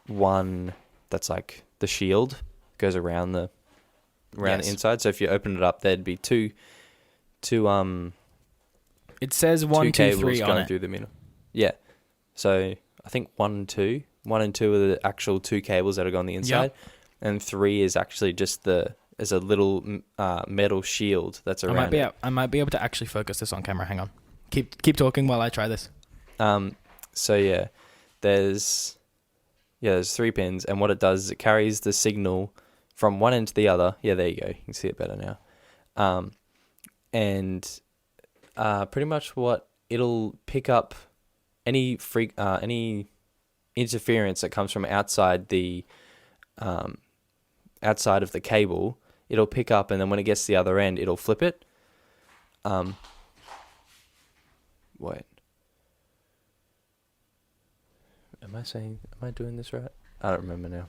one that's like the shield goes around the inside. So if you open it up, there'd be two. It says 1, 2, 3 on going it. through the middle. Yeah, so I think 1 and 2 are the actual 2 cables that are on the inside, and 3 is actually just as a little metal shield that's around. I might be able to actually focus this on camera. Hang on. Keep talking while I try this. So yeah, there's 3 pins, and what it does is it carries the signal from one end to the other. Yeah, there you go. You can see it better now. And pretty much what it'll pick up any interference that comes from outside of the cable. It'll pick up, and then when it gets to the other end, it'll flip it. Wait. Am I doing this right? I don't remember now.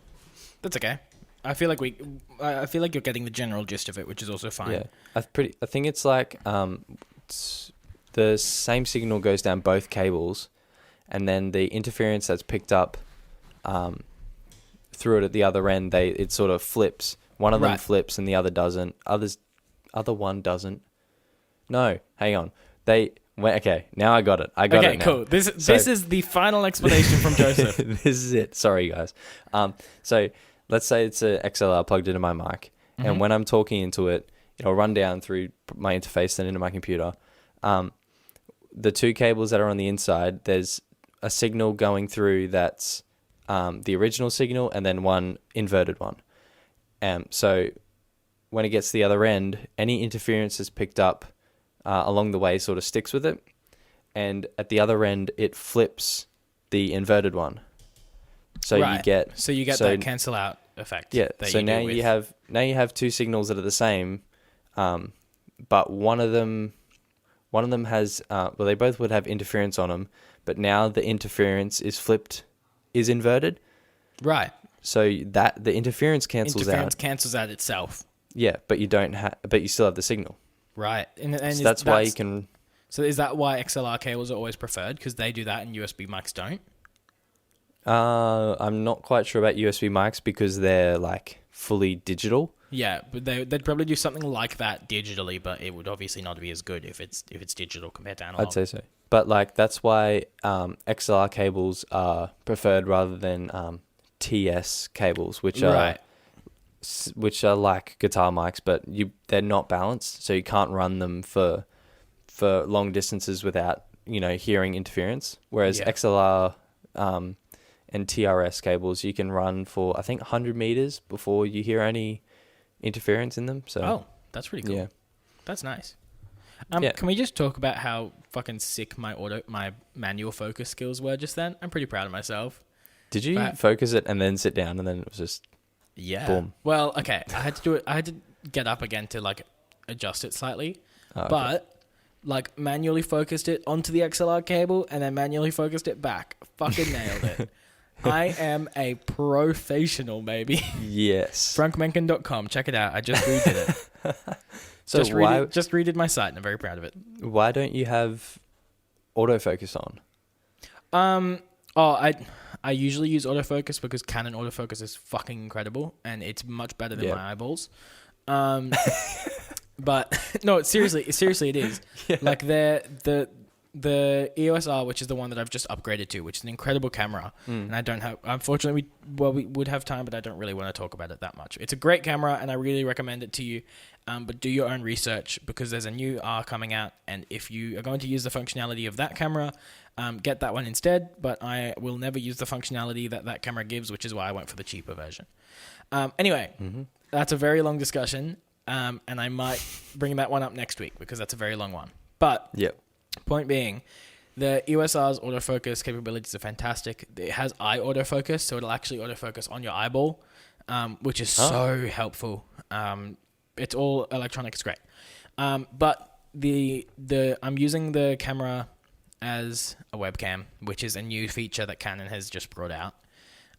That's okay. I feel like you're getting the general gist of it, which is also fine. Yeah. I think it's like the same signal goes down both cables, and then the interference that's picked up through it at the other end, it sort of flips. One of them flips and the other doesn't. Other one doesn't. No, hang on. Okay, now I got it. I got it now. Cool. This is the final explanation from Joseph. This is it. Sorry, guys. So let's say it's a XLR plugged into my mic, and when I'm talking into it, it'll run down through my interface and into my computer. The 2 cables that are on the inside, there's a signal going through that's the original signal, and then one inverted one. So when it gets to the other end, any interference is picked up along the way sort of sticks with it. And at the other end, it flips the inverted one. So right. you get that cancel out effect. Yeah. So now you have two signals that are the same, but one of them has they both would have interference on them, but now the interference is inverted. Right. So that the interference cancels out itself. Yeah, but you still have the signal. Right. And so that's why you can. So is that why XLR cables are always preferred? Because they do that and USB mics don't? I'm not quite sure about USB mics because they're like fully digital. Yeah, but they'd probably do something like that digitally, but it would obviously not be as good if it's digital compared to analog. I'd say so. But like that's why XLR cables are preferred rather than TS cables, which are like guitar mics, but they're not balanced, so you can't run them for long distances without hearing interference. Whereas XLR and TRS cables you can run for I think 100 meters before you hear any interference in them. So that's pretty cool. Yeah, that's nice. Can we just talk about how fucking sick my manual focus skills were just then? I'm pretty proud of myself. Did you focus it and then sit down and then it was just boom? Well, okay, I had to do it. I had to get up again to like adjust it slightly, okay. But like manually focused it onto the XLR cable and then manually focused it back. Fucking nailed it. I am a professional, baby. Yes. FrankMenken.com. Check it out. I just redid it. So just redid my site and I'm very proud of it. Why don't you have autofocus on? I usually use autofocus because Canon autofocus is fucking incredible and it's much better than my eyeballs. But no, seriously it is. Yeah. Like the EOS R, which is the one that I've just upgraded to, which is an incredible camera. And I don't have, unfortunately, we would have time, but I don't really want to talk about it that much. It's a great camera and I really recommend it to you. But do your own research because there's a new R coming out. And if you are going to use the functionality of that camera, get that one instead. But I will never use the functionality that camera gives, which is why I went for the cheaper version. Anyway, that's a very long discussion. And I might bring that one up next week because that's a very long one. But point being, the EOS R's autofocus capabilities are fantastic. It has eye autofocus, so it'll actually autofocus on your eyeball, which is so helpful. It's all electronic. It's great. But I'm using the camera as a webcam, which is a new feature that Canon has just brought out.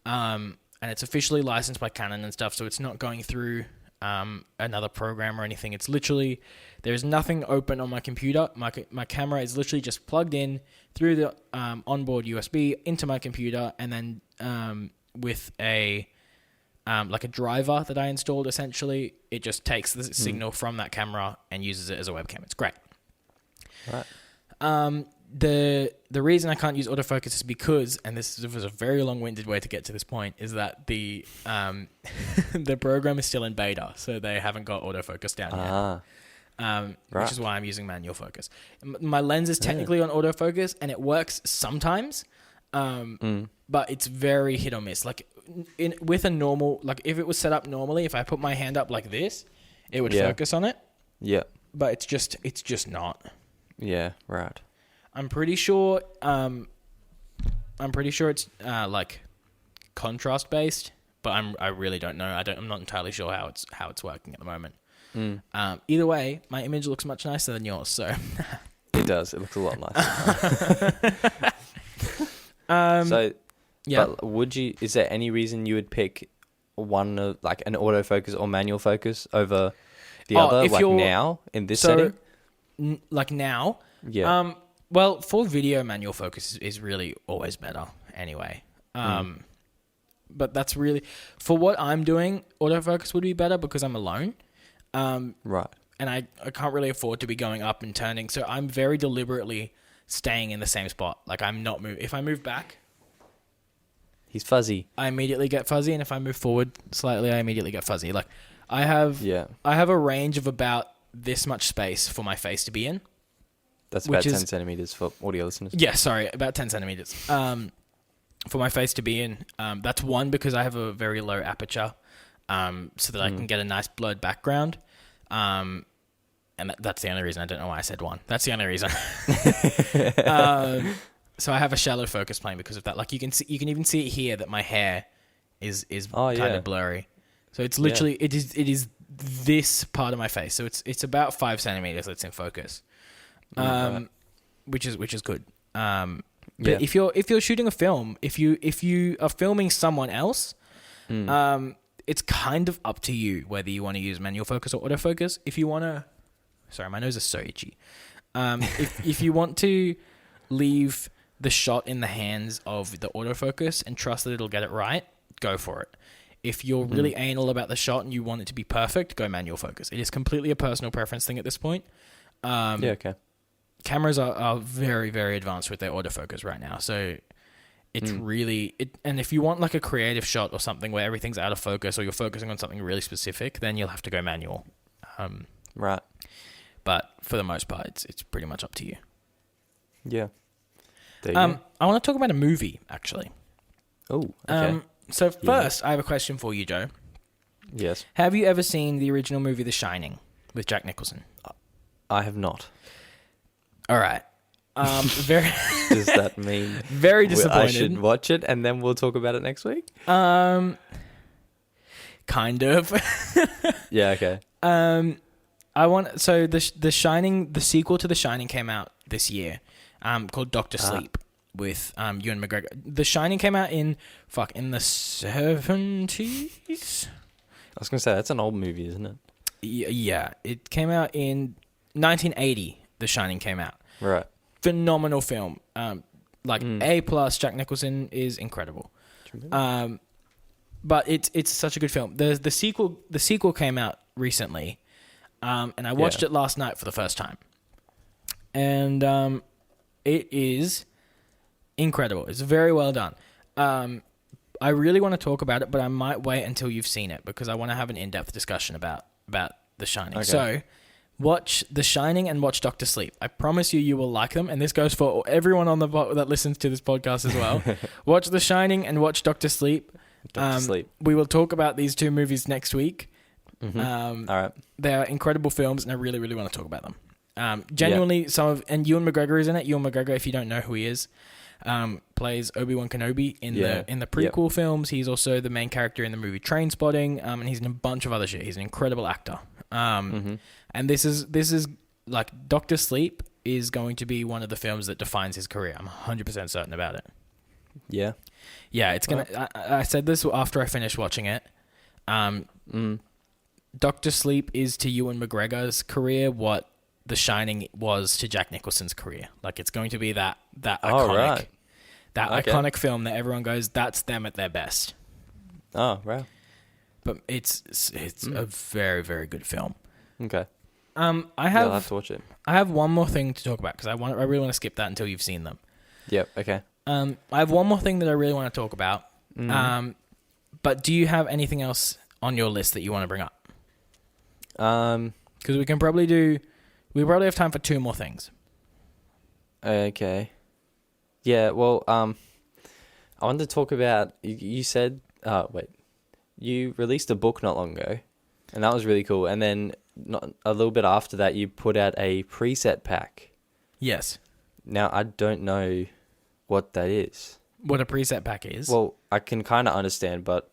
And it's officially licensed by Canon and stuff, so it's not going through another program or anything. It's literally, there's nothing open on my computer. My camera is literally just plugged in through the onboard USB into my computer, and then with a like a driver that I installed, essentially, it just takes the signal from that camera and uses it as a webcam. It's great. Right. The reason I can't use autofocus is because, and this was a very long-winded way to get to this point, is that the the program is still in beta, so they haven't got autofocus down yet. Which is why I'm using manual focus. My lens is technically on autofocus, and it works sometimes, but it's very hit or miss. Like with a normal, like if it was set up normally, if I put my hand up like this, it would focus on it. Yeah, but it's just not. Yeah, right. I'm pretty sure it's like contrast based, but I really don't know. I'm not entirely sure how it's working at the moment. Either way, my image looks much nicer than yours, so it does. It looks a lot nicer. So, yeah. But is there any reason you would pick one of like an autofocus or manual focus over the other, like now in this setting? Like now, yeah. Well, for video, manual focus is really always better anyway. But that's really, for what I'm doing, autofocus would be better because I'm alone. Right. And I can't really afford to be going up and turning. So I'm very deliberately staying in the same spot. Like I'm not moving. If I move back, he's fuzzy. I immediately get fuzzy. And if I move forward slightly, I immediately get fuzzy. Like I have a range of about this much space for my face to be in. That's about 10 centimeters for audio listeners. Yeah, sorry, about 10 centimeters. For my face to be in. That's one, because I have a very low aperture, so that I can get a nice blurred background. And that's the only reason. I don't know why I said one. That's the only reason. So I have a shallow focus plane because of that. Like you can even see it here that my hair is kind of blurry. So it's literally it is this part of my face. So it's about 5 centimeters that's in focus, which is good. But if you're shooting a film, if you are filming someone else, it's kind of up to you whether you want to use manual focus or autofocus. If you want to, sorry, my nose is so itchy. If you want to leave the shot in the hands of the autofocus and trust that it'll get it right, go for it. If you're really anal about the shot and you want it to be perfect, go manual focus. It is completely a personal preference thing at this point. Okay. Cameras are very, very advanced with their autofocus right now. So it's really... And if you want like a creative shot or something where everything's out of focus or you're focusing on something really specific, then you'll have to go manual. Right. But for the most part, it's pretty much up to you. Yeah. There you go. I want to talk about a movie, actually. Oh, okay. So first, I have a question for you, Joe. Yes. Have you ever seen the original movie The Shining with Jack Nicholson? I have not. All right. Very. Does that mean very disappointed? I should watch it and then we'll talk about it next week? Kind of. Yeah. Okay. The Shining, the sequel to The Shining came out this year, called Doctor Sleep with Ewan McGregor. The Shining came out in the 70s. I was gonna say that's an old movie, isn't it? Yeah, it came out in 1980. The Shining came out. Right. Phenomenal film. A+. Jack Nicholson is incredible. But it's such a good film. The sequel came out recently, and I watched it last night for the first time, and it is incredible. It's very well done. I really want to talk about it, but I might wait until you've seen it because I want to have an in-depth discussion about The Shining. Okay. So, watch The Shining and watch Doctor Sleep. I promise you will like them, and this goes for everyone on that listens to this podcast as well. Watch The Shining and watch Doctor Sleep. Doctor Sleep. We will talk about these two movies next week. All right. They are incredible films, and I really, really want to talk about them. Genuinely, and Ewan McGregor is in it. Ewan McGregor, if you don't know who he is, plays Obi-Wan Kenobi in the prequel films. He's also the main character in the movie Trainspotting, and he's in a bunch of other shit. He's an incredible actor. And this is like Doctor Sleep is going to be one of the films that defines his career. I'm 100% certain about it. Yeah. Yeah, it's gonna. I said this after I finished watching it. Doctor Sleep is to Ewan McGregor's career what The Shining was to Jack Nicholson's career. Like it's going to be that iconic, iconic film that everyone goes, that's them at their best. Oh, right. But it's a very, very good film. Okay. I'll have to watch it. I have one more thing to talk about because I really want to skip that until you've seen them. Yep. Okay. I have one more thing that I really want to talk about. But do you have anything else on your list that you want to bring up? Because we probably have time for 2 more things. Okay. Yeah. Well, I wanted to talk about. You said, you released a book not long ago, and that was really cool. And then a little bit after that, you put out a preset pack. Yes. Now I don't know what that is. What a preset pack is? Well, I can kind of understand, but...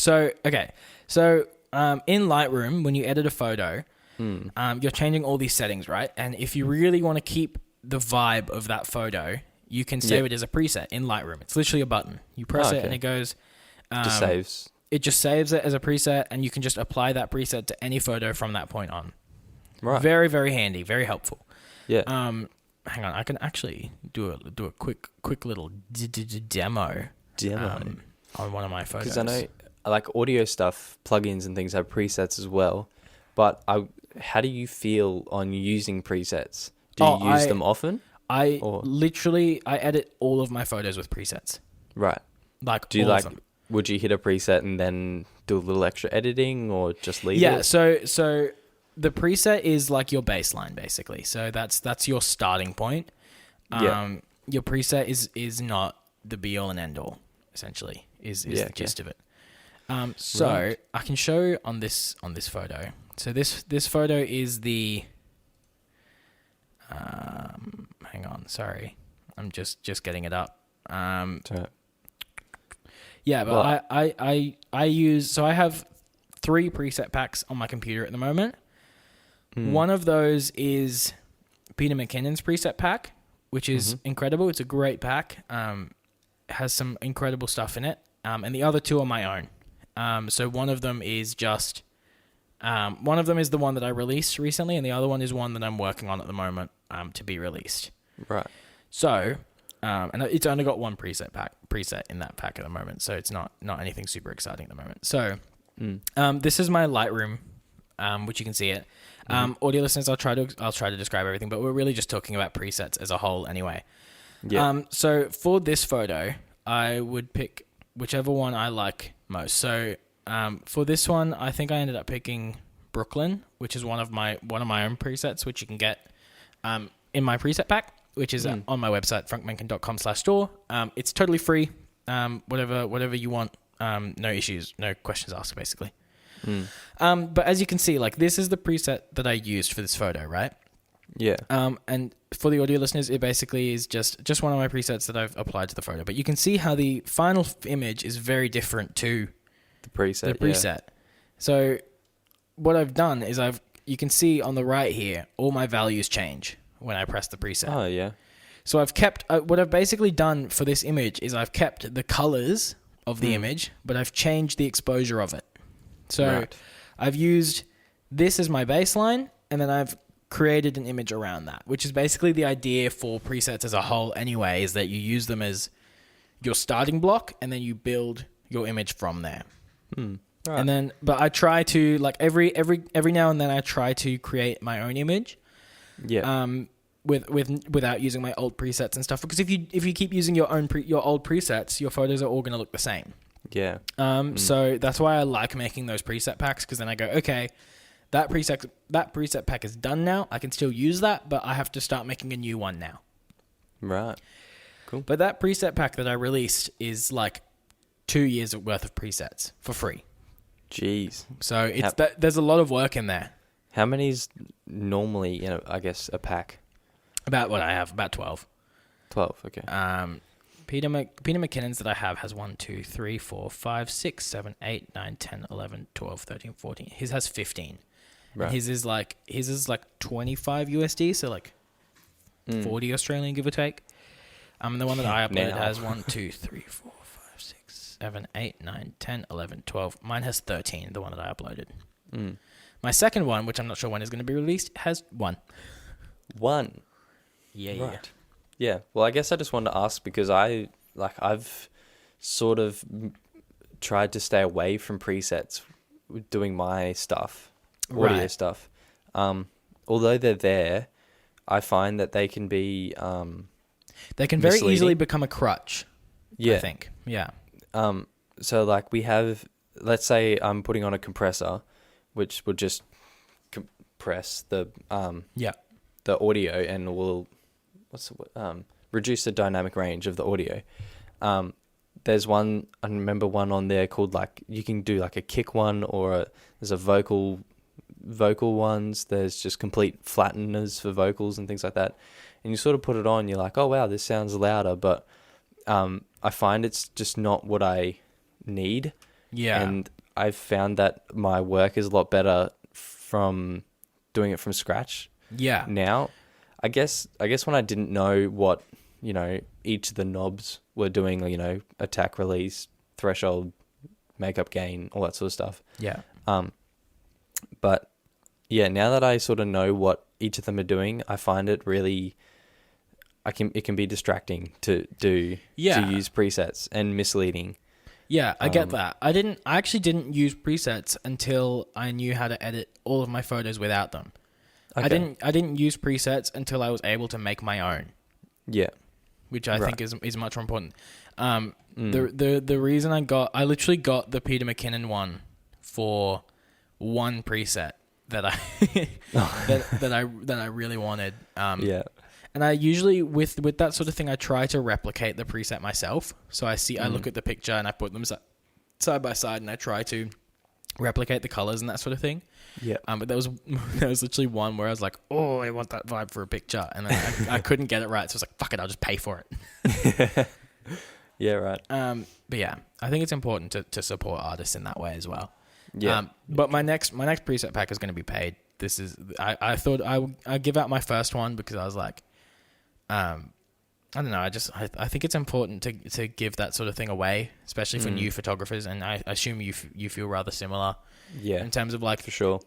in Lightroom, when you edit a photo, you're changing all these settings, right? And if you really want to keep the vibe of that photo, you can save it as a preset in Lightroom. It's literally a button. You press it and it goes... just saves. It just saves it as a preset, and you can just apply that preset to any photo from that point on. Right. Very, very handy. Very helpful. Yeah. Hang on, I can actually do a quick little demo on one of my photos. Because I know, like audio stuff, plugins and things have presets as well. But how do you feel on using presets? Do you use them often? I edit all of my photos with presets. Right. Like do you all of them. Would you hit a preset and then do a little extra editing, or just leave it? Yeah. So the preset is like your baseline, basically. So that's your starting point. Your preset is not the be all and end all. Essentially, is the gist of it. I can show on this photo. So this photo is the. Hang on, sorry, I'm just getting it up. Yeah, but I use, so I have 3 preset packs on my computer at the moment. One of those is Peter McKinnon's preset pack, which is incredible. It's a great pack. Has some incredible stuff in it. And the other 2 are my own. So one of them is just, one of them is the one that I released recently, and the other one is one that I'm working on at the moment to be released. Right. So, and it's only got 1 preset in that pack at the moment, so it's not anything super exciting at the moment. So, this is my Lightroom, which you can see it. Audio listeners, I'll try to describe everything, but we're really just talking about presets as a whole anyway. Yeah. So for this photo, I would pick whichever one I like most. So, for this one, I think I ended up picking Brooklyn, which is one of my own presets, which you can get in my preset pack, which is on my website, frankmenken.com/store. It's totally free. Whatever you want. No issues, no questions asked, basically. But as you can see, like, this is the preset that I used for this photo, right? Yeah. And for the audio listeners, it basically is just one of my presets that I've applied to the photo. But you can see how the final image is very different to the preset. Yeah. So what I've done is you can see on the right here, all my values change when I press the preset. Oh, yeah. So I've kept, what I've basically done for this image is I've kept the colors of the image, but I've changed the exposure of it. So I've used this as my baseline, and then I've created an image around that, which is basically the idea for presets as a whole anyway, is that you use them as your starting block, and then you build your image from there. Right. And then, but I try to, like, every now and then I try to create my own image. Yeah. Without using my old presets and stuff, because if you keep using your old presets, your photos are all going to look the same. Yeah. So that's why I like making those preset packs, because then I go, okay, that preset pack is done now. I can still use that, but I have to start making a new one now. Right. Cool. But that preset pack that I released is like 2 years worth of presets for free. Jeez. So there's a lot of work in there. How many's normally, I guess, a pack? About what I have, about 12. 12, okay. Peter McKinnon's that I have has 1, 2, 3, 4, 5, 6, 7, 8, 9, 10, 11, 12, 13, 14. His has 15. Right. And his is like 25 USD, so like 40 Australian, give or take. The one that I uploaded has 1, 2, 3, 4, 5, 6, 7, 8, 9, 10, 11, 12. Mine has 13, the one that I uploaded. My second one, which I'm not sure when is going to be released, has 1. 1? Yeah, right. Yeah. Well, I guess I just wanted to ask because I've sort of tried to stay away from presets with doing my stuff, audio stuff. Although they're there, I find that they can be they can very easily become a crutch. Yeah. I think. Yeah. So like we have, let's say I'm putting on a compressor, which will just compress the audio and will reduce the dynamic range of the audio. There's one, I remember one on there called like, you can do like a kick one or there's a vocal ones. There's just complete flatteners for vocals and things like that. And you sort of put it on, you're like, oh wow, this sounds louder, but I find it's just not what I need. Yeah. And I've found that my work is a lot better from doing it from scratch. Yeah. Now, I guess when I didn't know what, each of the knobs were doing, attack, release, threshold, makeup gain, all that sort of stuff. Yeah. But yeah, now that I sort of know what each of them are doing, I find it really, it can be distracting to use presets and misleading. Yeah, I get that. I actually didn't use presets until I knew how to edit all of my photos without them. Okay. I didn't use presets until I was able to make my own. Yeah. Which I think is much more important. The reason I literally got the Peter McKinnon one for one preset that I that I really wanted. Yeah. And I usually with that sort of thing I try to replicate the preset myself. So I look at the picture and I put them side by side and I try to replicate the colors and that sort of thing. Yeah. But there was literally one where I was like, oh, I want that vibe for a picture, and then I couldn't get it right, so I was like, fuck it, I'll just pay for it. Yeah, right. But yeah, I think it's important to support artists in that way as well. Yeah. But my next preset pack is going to be paid. This is I thought I'd give out my first one because I was like, I don't know. I think it's important to give that sort of thing away, especially for new photographers. And I assume you feel rather similar. Yeah. In terms of like, for sure.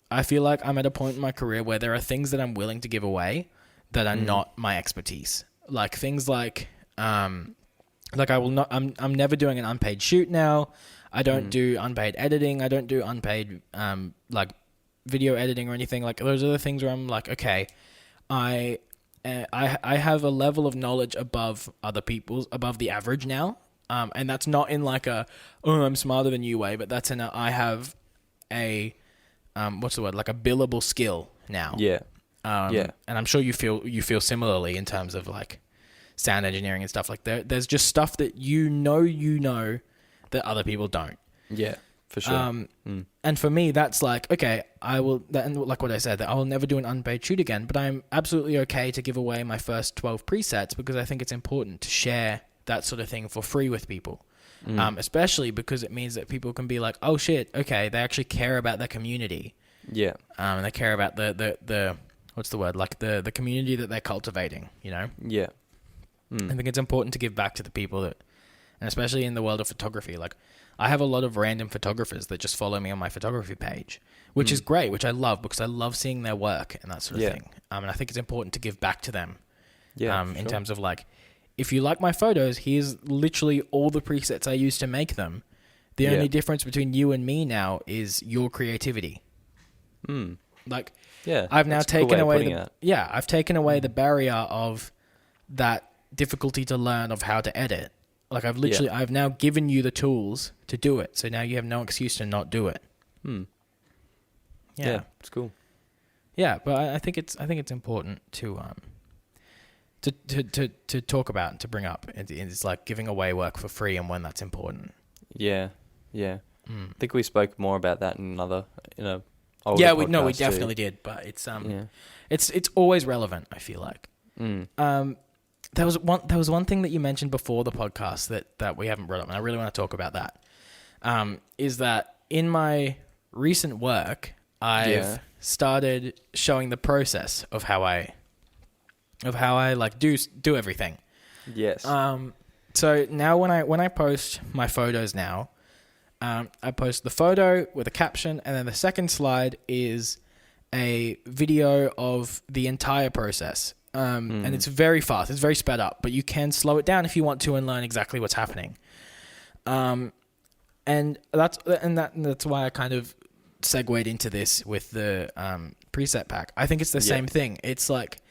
I feel like I'm at a point in my career where there are things that I'm willing to give away that are not my expertise. Like things like I will not. I'm never doing an unpaid shoot now. I don't do unpaid editing. I don't do unpaid like video editing or anything. Like those are the things where I'm like, okay, I have a level of knowledge above other people's, above the average now. And that's not in like I'm smarter than you way, but that's in I have a what's the word, like a billable skill now. Yeah. And I'm sure you feel similarly in terms of like sound engineering and stuff like that. There's just stuff that you know that other people don't. Yeah, for sure. And for me, that's like, okay, and like what I said, that I will never do an unpaid shoot again, but I'm absolutely okay to give away my first 12 presets because I think it's important to share that sort of thing for free with people. Especially because it means that people can be like, oh shit, okay, they actually care about their community. Yeah. And they care about the what's the word? Like the community that they're cultivating, you know? Yeah. I think it's important to give back to the people that, and especially in the world of photography, like I have a lot of random photographers that just follow me on my photography page, which is great, which I love because I love seeing their work and that sort of thing. And I think it's important to give back to them. Yeah. In terms of like, if you like my photos, here's literally all the presets I used to make them. The only difference between you and me now is your creativity. Like, I've now taken away I've taken away the barrier of that difficulty to learn of how to edit. Like I've now given you the tools to do it. So now you have no excuse to not do it. Yeah, it's cool. Yeah, but I think it's important to talk about and to bring up. It's like giving away work for free and when that's important. Yeah. I think we spoke more about that in a older we podcast definitely did, but it's always relevant, I feel like. There was one thing that you mentioned before the podcast that we haven't brought up, and I really want to talk about that. Is that in my recent work, I've started showing the process of how I like do everything. Yes. So now when I post my photos now, I post the photo with a caption, and then the second slide is a video of the entire process. And it's very fast. It's very sped up, but you can slow it down if you want to and learn exactly what's happening. And that's why I kind of segued into this with the preset pack. I think it's the same thing. It's like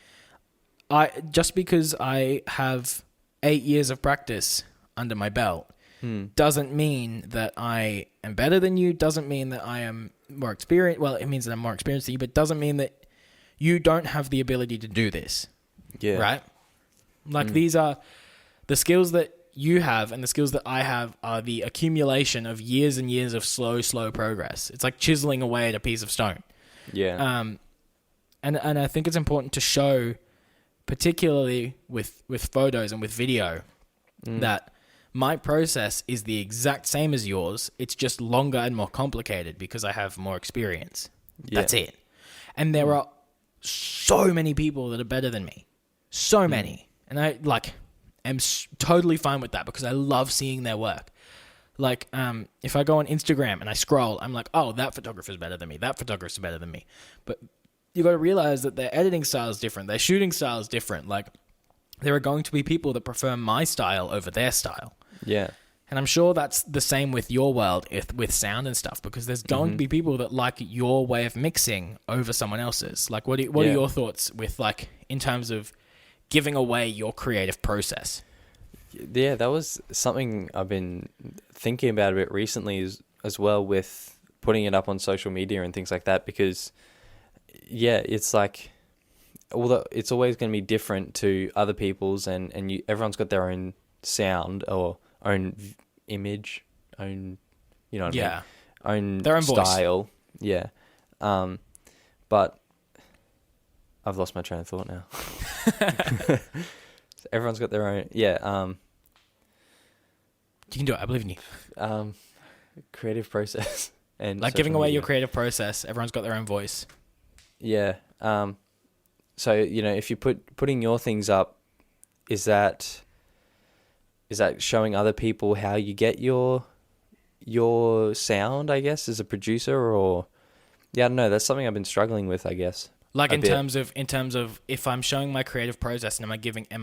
just because I have 8 years of practice under my belt doesn't mean that I am better than you. Doesn't mean that I am more experienced. Well, it means that I'm more experienced than you, but doesn't mean that you don't have the ability to do this. Yeah. Right? Like these are the skills that you have and the skills that I have are the accumulation of years and years of slow progress. It's like chiseling away at a piece of stone. Yeah. And I think it's important to show, particularly with photos and with video, that my process is the exact same as yours. It's just longer and more complicated because I have more experience. Yeah. That's it. And there are so many people that are better than me. So many. And I am totally fine with that because I love seeing their work. Like, if I go on Instagram and I scroll, I'm like, oh, that photographer's better than me. That photographer's better than me. But you got to realize that their editing style is different. Their shooting style is different. Like, there are going to be people that prefer my style over their style. Yeah. And I'm sure that's the same with your world, with sound and stuff, because there's going to be people that like your way of mixing over someone else's. Like, what are your thoughts with, like, in terms of giving away your creative process? Yeah, that was something I've been thinking about a bit recently as well with putting it up on social media and things like that, because, it's like, although it's always going to be different to other people's and everyone's got their own sound or own image, own, you know what I Their own voice. style. Yeah. But I've lost my train of thought now. So everyone's got their own. Yeah. You can do it. I believe in you. Creative process and Like social giving away media. your creative process. Everyone's got their own voice. Yeah. So if you putting your things up, is that showing other people how you get your sound, I guess, as a producer? Or I don't know, that's something I've been struggling with, I guess. Like in terms of if I'm showing my creative process, and am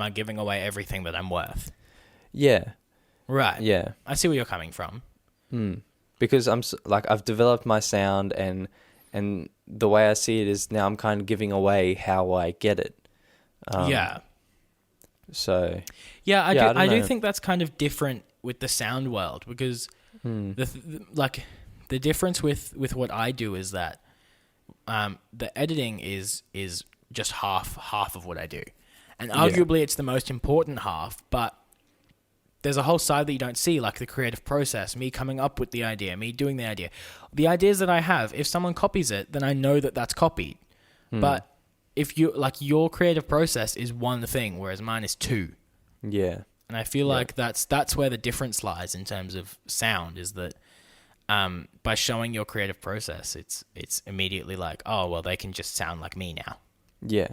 I giving away everything that I'm worth? Yeah. Right. Yeah. I see where you're coming from. Because I've developed my sound, and the way I see it is now I'm kind of giving away how I get it. Yeah. So. Yeah, I do know. think that's kind of different with the sound world, because the difference with what I do is that the editing is just half of what I do, and arguably it's the most important half. But there's a whole side that you don't see, like the creative process, me coming up with the idea, me doing the idea. The ideas that I have, if someone copies it, then I know that that's copied. But if you your creative process is one thing, whereas mine is two. Yeah. And I feel like that's where the difference lies in terms of sound, is that by showing your creative process, it's immediately like, oh, well, they can just sound like me now. Yeah.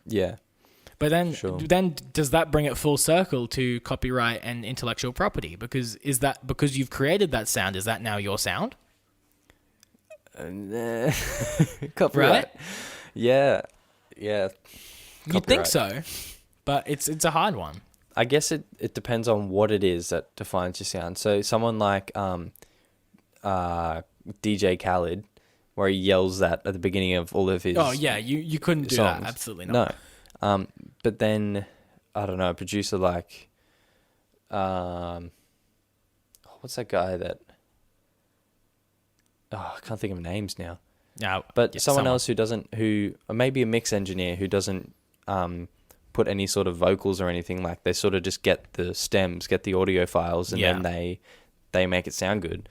Yeah. But then, Sure. then does that bring it full circle to copyright and intellectual property? Because because you've created that sound, is that now your sound? Copyright. Right? Yeah. Yeah. You'd think Copyright. so, but it's a hard one. I guess it depends on what it is that defines your sound. So someone like DJ Khaled, where he yells that at the beginning of all of his Oh yeah, you couldn't do songs. that. Absolutely not. No. But then I don't know, a producer like what's that guy that I can't think of names now. No, But yeah, someone else or maybe a mix engineer who doesn't put any sort of vocals or anything, like they sort of just get the stems, get the audio files, and then they make it sound good.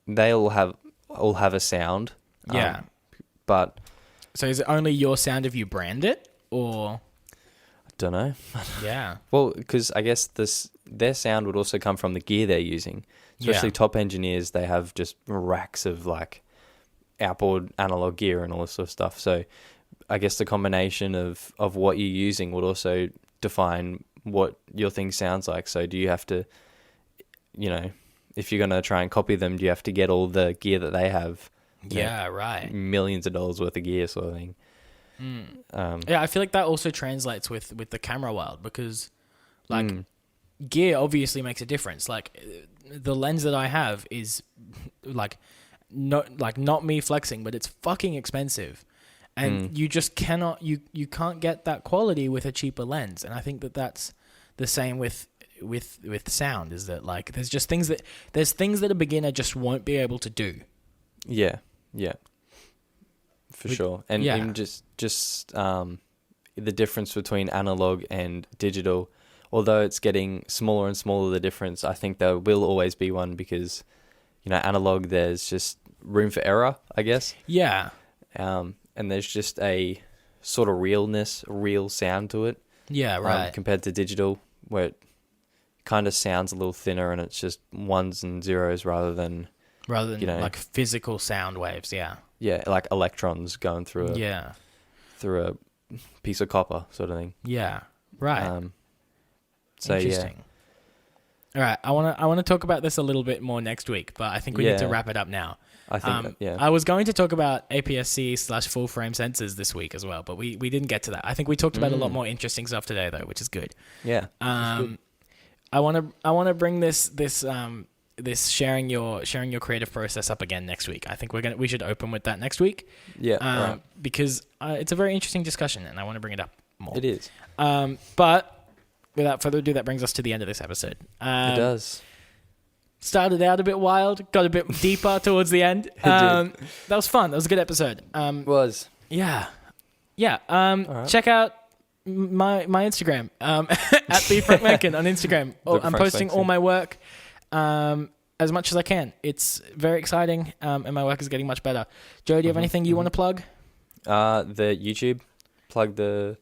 They all have a sound. Yeah. But So is it only your sound if you brand it, or? I don't know. Yeah. Well, because I guess their sound would also come from the gear they're using. Especially top engineers, they have just racks of like outboard analog gear and all this sort of stuff. So I guess the combination of what you're using would also define what your thing sounds like. So do you have to, if you're going to try and copy them, do you have to get all the gear that they have? Yeah, right. Millions of dollars worth of gear sort of thing. Yeah, I feel like that also translates with the camera world, because gear obviously makes a difference. Like the lens that I have is not me flexing, but it's fucking expensive. And you just cannot, you can't get that quality with a cheaper lens. And I think that that's the same with sound, is that like there's things that a beginner just won't be able to do. Yeah, for sure. And even just the difference between analog and digital, although it's getting smaller and smaller, the difference, I think there will always be one, because analog, there's just room for error, I guess. Yeah. And there's just a sort of real sound to it. Yeah, right. Compared to digital, where it kind of sounds a little thinner and it's just ones and zeros rather than like physical sound waves. Yeah. Yeah, like electrons going through a piece of copper sort of thing. Yeah. Right. So interesting. All right, I want to talk about this a little bit more next week, but I think we need to wrap it up now. I think I was going to talk about APS-C / full frame sensors this week as well, but we didn't get to that. I think we talked about a lot more interesting stuff today, though, which is good. Yeah. I want to bring this sharing your creative process up again next week. I think we should open with that next week. Yeah. Right. Because it's a very interesting discussion, and I want to bring it up more. It is. But without further ado, that brings us to the end of this episode. It does. Started out a bit wild, got a bit deeper towards the end. That was fun. That was a good episode. Was. Yeah. Yeah. right. Check out my Instagram at the Frank Mencken on Instagram. I'm posting all my work. as much as I can. It's very exciting, and my work is getting much better. Joe, do you have anything you want to plug? The YouTube. Plug the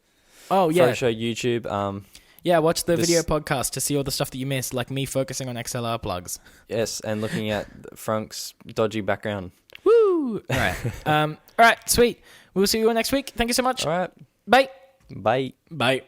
Froe Show YouTube. Yeah, watch the video podcast to see all the stuff that you missed, like me focusing on XLR plugs. Yes, and looking at Frank's dodgy background. Woo! All right. All right, sweet. We'll see you all next week. Thank you so much. All right. Bye. Bye. Bye.